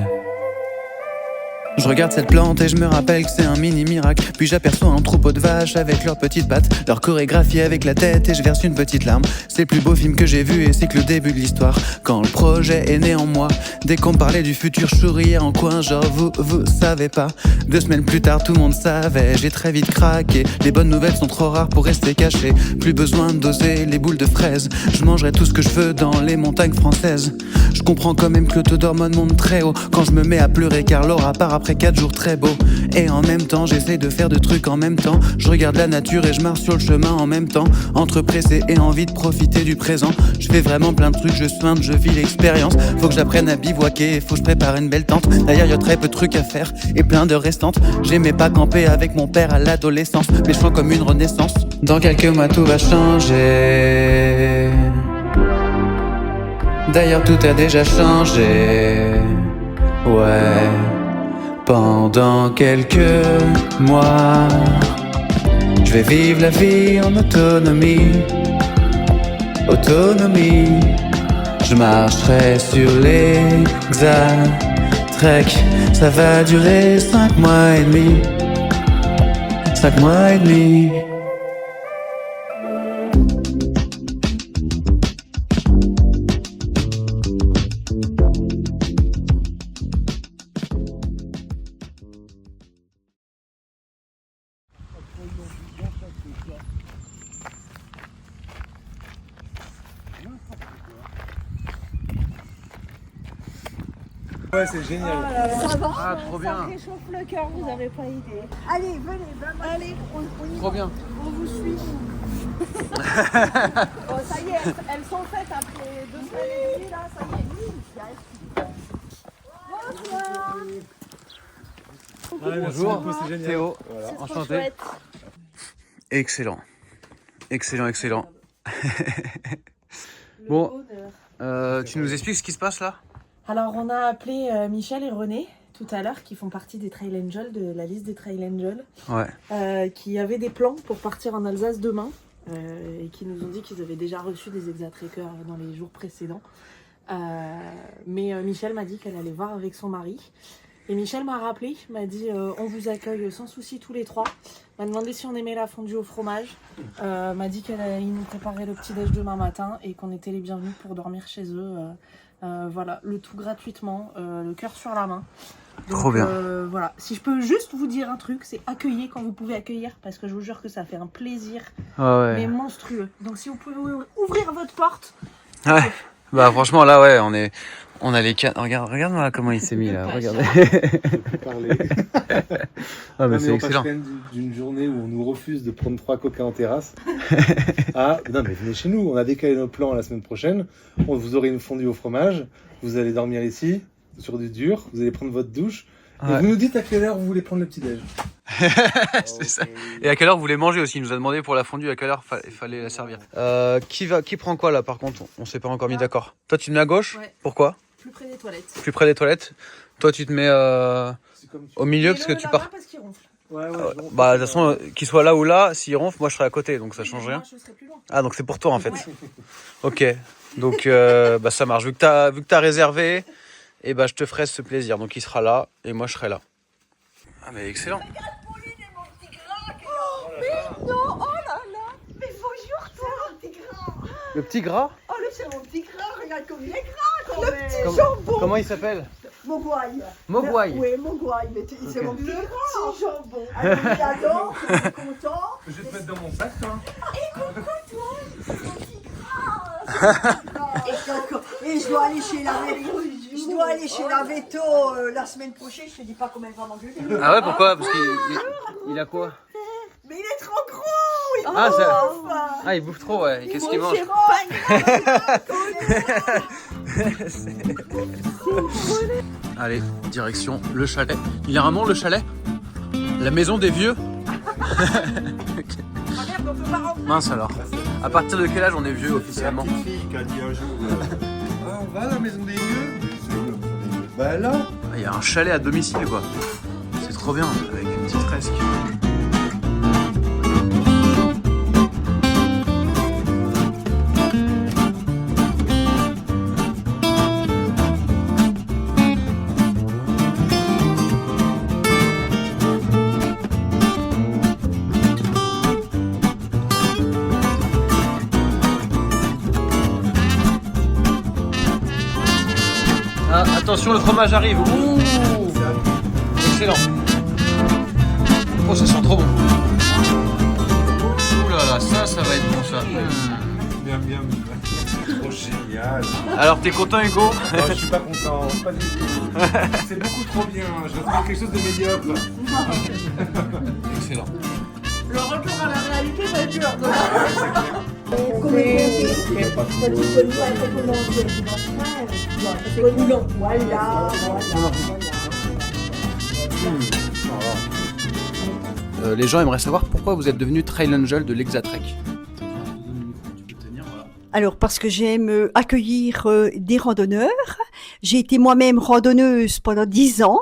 Je regarde cette plante et je me rappelle que c'est un mini miracle. Puis j'aperçois un troupeau de vaches avec leurs petites pattes, leur chorégraphie avec la tête, et je verse une petite larme. C'est le plus beau film que j'ai vu et c'est que le début de l'histoire. Quand le projet est né en moi, dès qu'on parlait du futur, je souriais en coin, genre vous savez pas. 2 semaines plus tard, tout le monde savait, j'ai très vite craqué. Les bonnes nouvelles sont trop rares pour rester cachées. Plus besoin de doser les boules de fraises. Je mangerai tout ce que je veux dans les montagnes françaises. Je comprends quand même que le taux d'hormones monte très haut quand je me mets à pleurer car Laura part après 4 jours très beaux. Et en même temps j'essaie de faire 2 trucs en même temps. Je regarde la nature et je marche sur le chemin en même temps. Entre pressé et envie de profiter du présent, je fais vraiment plein de trucs, je soigne, je vis l'expérience. Faut que j'apprenne à bivouaquer, faut que je prépare une belle tente. D'ailleurs y'a très peu de trucs à faire et plein de restantes. J'aimais pas camper avec mon père à l'adolescence, mais je sens comme une renaissance. Dans quelques mois tout va changer. D'ailleurs tout a déjà changé, ouais. Pendant quelques mois, je vais vivre la vie en autonomie. Autonomie. Je marcherai sur l'Hexatrek. Ça va durer 5 mois et demi. 5 mois et demi. Ouais, c'est génial. Ça va? Ah, trop bien. Ça réchauffe le cœur, vous n'avez pas idée. Allez, venez, allez, on y Trop va. bien. On vous suit. Oh, ça y est, elles sont faites après 2 semaines et demie, là, ça y est. Bonjour, Bonjour, c'est génial. Théo, Voilà. C'est trop enchanté. chouette. Excellent. Excellent, excellent. Le Bon. bonheur. Tu nous expliques ce qui se passe là? Alors, on a appelé Michel et René tout à l'heure, qui font partie des Trail Angels, de la liste des Trail Angels, Ouais. qui avaient des plans pour partir en Alsace demain, et qui nous ont dit qu'ils avaient déjà reçu des exatrackers dans les jours précédents. Mais Michel m'a dit qu'elle allait voir avec son mari. Et Michel m'a rappelé, m'a dit on vous accueille sans souci tous les 3. M'a demandé si on aimait la fondue au fromage. M'a dit qu'il nous préparait le petit-déj demain matin et qu'on était les bienvenus pour dormir chez eux. Voilà, le tout gratuitement, le cœur sur la main. Donc, Trop bien. Voilà, si je peux juste vous dire un truc, c'est accueillir quand vous pouvez accueillir, parce que je vous jure que ça fait un plaisir, Ah mais ouais. monstrueux. Donc si vous pouvez ouvrir votre porte. Ouais. Bah franchement là ouais, on a les cannes. Regarde-moi comment il s'est mis là. Regardez. Parler. Ah mais Non, c'est on excellent. passe quand même d'une journée où on nous refuse de prendre 3 coca en terrasse. Non mais venez chez nous, on a décalé nos plans la semaine prochaine. Vous aurez une fondue au fromage, vous allez dormir ici, sur du dur, vous allez prendre votre douche. Et Ouais. vous nous dites à quelle heure vous voulez prendre le petit-déj. C'est ça. Et à quelle heure vous voulez manger aussi? Il nous a demandé pour la fondue à quelle heure fallait la servir. Qui prend quoi là par contre? On s'est pas encore mis d'accord. Toi tu te mets à gauche? Ouais. Pourquoi? Plus près des toilettes. Plus près des toilettes. Toi tu te mets C'est comme tu au milieu parce que Mets-le tu là-bas pars. parce qu'il ronfle. Ouais, Bah de toute façon qu'il soit là ou là, s'il ronfle, moi je serai à côté donc ça change rien. Moi, je serai plus loin. Ah donc c'est pour toi en fait. Ouais. Ok. Donc bah ça marche. Vu que t'as réservé, et bah je te ferai ce plaisir. Donc il sera là et moi je serai là. Ah mais excellent. Non, oh là là. Mais bonjour toi, mon petit grand. Le petit gras. Oh, là, c'est mon petit grand, regarde comme il est grand quand même. Le petit Comment- jambon. Comment il s'appelle? Mogwai. Mogwai. Oui, Mogwai, mais c'est Ok. mon petit jambon. Alors, il adore, il est content. Je vais te mettre dans mon sac toi. Et je dois aller chez la veto la semaine prochaine. Je te dis pas comment elle va m'engueuler. Ah ouais pourquoi? Parce qu'il a quoi? Mais il est trop gros. Il Ah, ça- bouffe. Ah il bouffe trop ouais. Qu'est-ce qu'il mange? Allez, direction le chalet. Il a un nom le chalet? La maison des vieux? Mince alors. À partir de quel âge on est vieux officiellement? Fille qui a dit un jour. On va à la maison des vieux. Bah là. Il y a un chalet à domicile quoi. C'est trop bien avec une petite fresque. Ah, attention, le fromage arrive. Ouh, excellent. Oh, ça sent trop bon. Ouh là là, ça va être bon ça. Bien, bien. Trop génial. Alors, t'es content Hugo? Non, je suis pas content, pas du tout. C'est beaucoup trop bien. Je retrouve quelque chose de médiocre. Excellent. Le retour à la réalité va être dur. Voilà. Les gens aimeraient savoir pourquoi vous êtes devenu Trail Angel de l'Exatrek. Alors, parce que j'aime accueillir des randonneurs. J'ai été moi-même randonneuse pendant 10 ans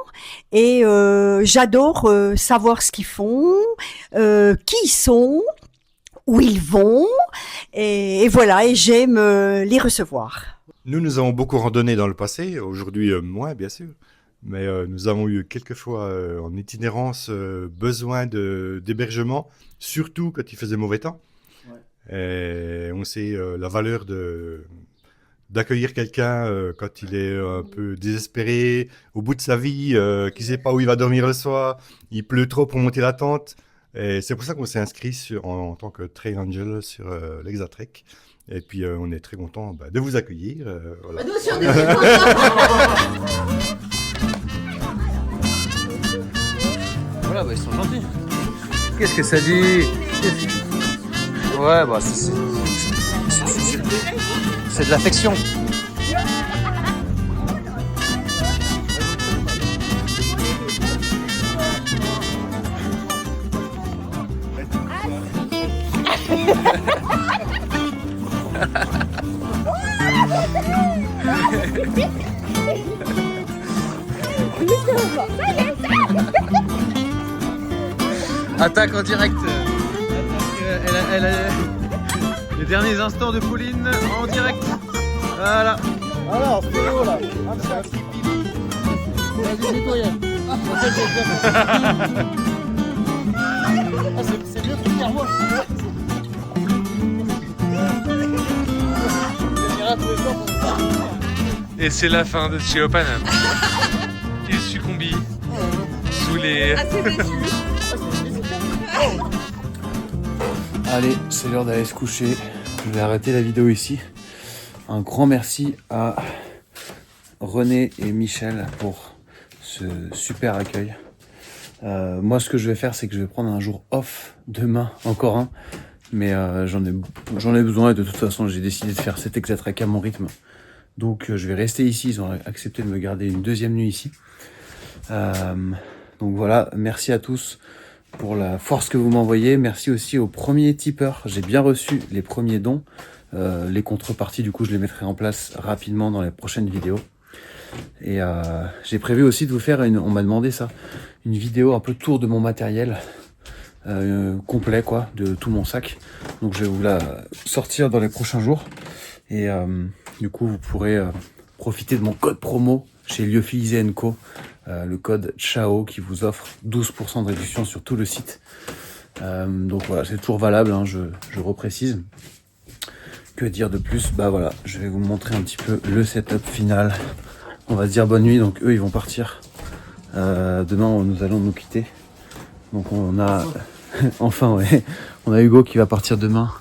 et j'adore savoir ce qu'ils font, qui ils sont, où ils vont et voilà, et j'aime les recevoir. Nous avons beaucoup randonné dans le passé, aujourd'hui moins bien sûr, mais nous avons eu quelquefois en itinérance besoin d'hébergement, surtout quand il faisait mauvais temps. Et on sait la valeur d'accueillir quelqu'un quand il est un peu désespéré, au bout de sa vie, qui ne sait pas où il va dormir le soir, il pleut trop pour monter la tente. Et c'est pour ça qu'on s'est inscrit en tant que Trail Angel sur l'Exatrek. Et puis on est très content de vous accueillir. Voilà. Nous aussi, on est très contents. bah ils sont gentils. Qu'est-ce que ça dit? Ouais, bah c'est de l'affection. Attaque en direct. Elle a les derniers instants de Pauline en direct. Voilà. Alors, c'est haut là. Vas-y, nettoyez. C'est mieux que le carreau. Et c'est la fin de Chao Panam. Il succombit sous les... Allez, c'est l'heure d'aller se coucher. Je vais arrêter la vidéo ici. Un grand merci à René et Michel pour ce super accueil. Moi, ce que je vais faire, c'est que je vais prendre un jour off demain, encore un. Mais j'en ai besoin et de toute façon, j'ai décidé de faire cet exatrack à mon rythme. Donc, je vais rester ici. Ils ont accepté de me garder une deuxième nuit ici. Donc voilà, merci à tous pour la force que vous m'envoyez. Merci aussi aux premiers tipeurs. J'ai bien reçu les premiers dons. Les contreparties, du coup, je les mettrai en place rapidement dans les prochaines vidéos. Et j'ai prévu aussi de vous faire on m'a demandé ça, une vidéo un peu tour de mon matériel complet, quoi, de tout mon sac. Donc je vais vous la sortir dans les prochains jours. Et du coup, vous pourrez profiter de mon code promo chez Lyophilisé & Co. Le code CHAO qui vous offre 12% de réduction sur tout le site. Donc voilà, c'est toujours valable, hein, je reprécise. Que dire de plus? Bah voilà, je vais vous montrer un petit peu le setup final. On va se dire bonne nuit, donc eux ils vont partir. Demain nous allons nous quitter. Donc on a enfin ouais, on a Hugo qui va partir demain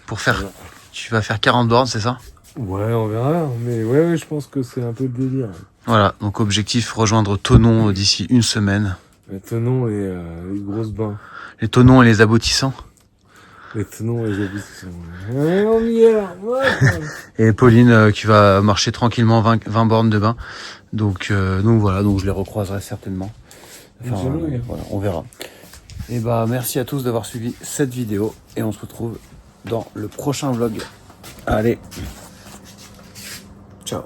pour faire. Tu vas faire 40 bornes, c'est ça? Ouais, on verra, mais ouais, je pense que c'est un peu le délire. Voilà, donc objectif rejoindre Thonon d'ici une semaine. Les Thonon et les grosses bains. Les Thonon et les aboutissants. Les Thonon et les aboutissants. Ouais, on y est là. Ouais. Et Pauline qui va marcher tranquillement 20 bornes de bain. Donc voilà, donc je les recroiserai certainement. Enfin, voilà, on verra. Et bah merci à tous d'avoir suivi cette vidéo et on se retrouve dans le prochain vlog. Allez, ciao.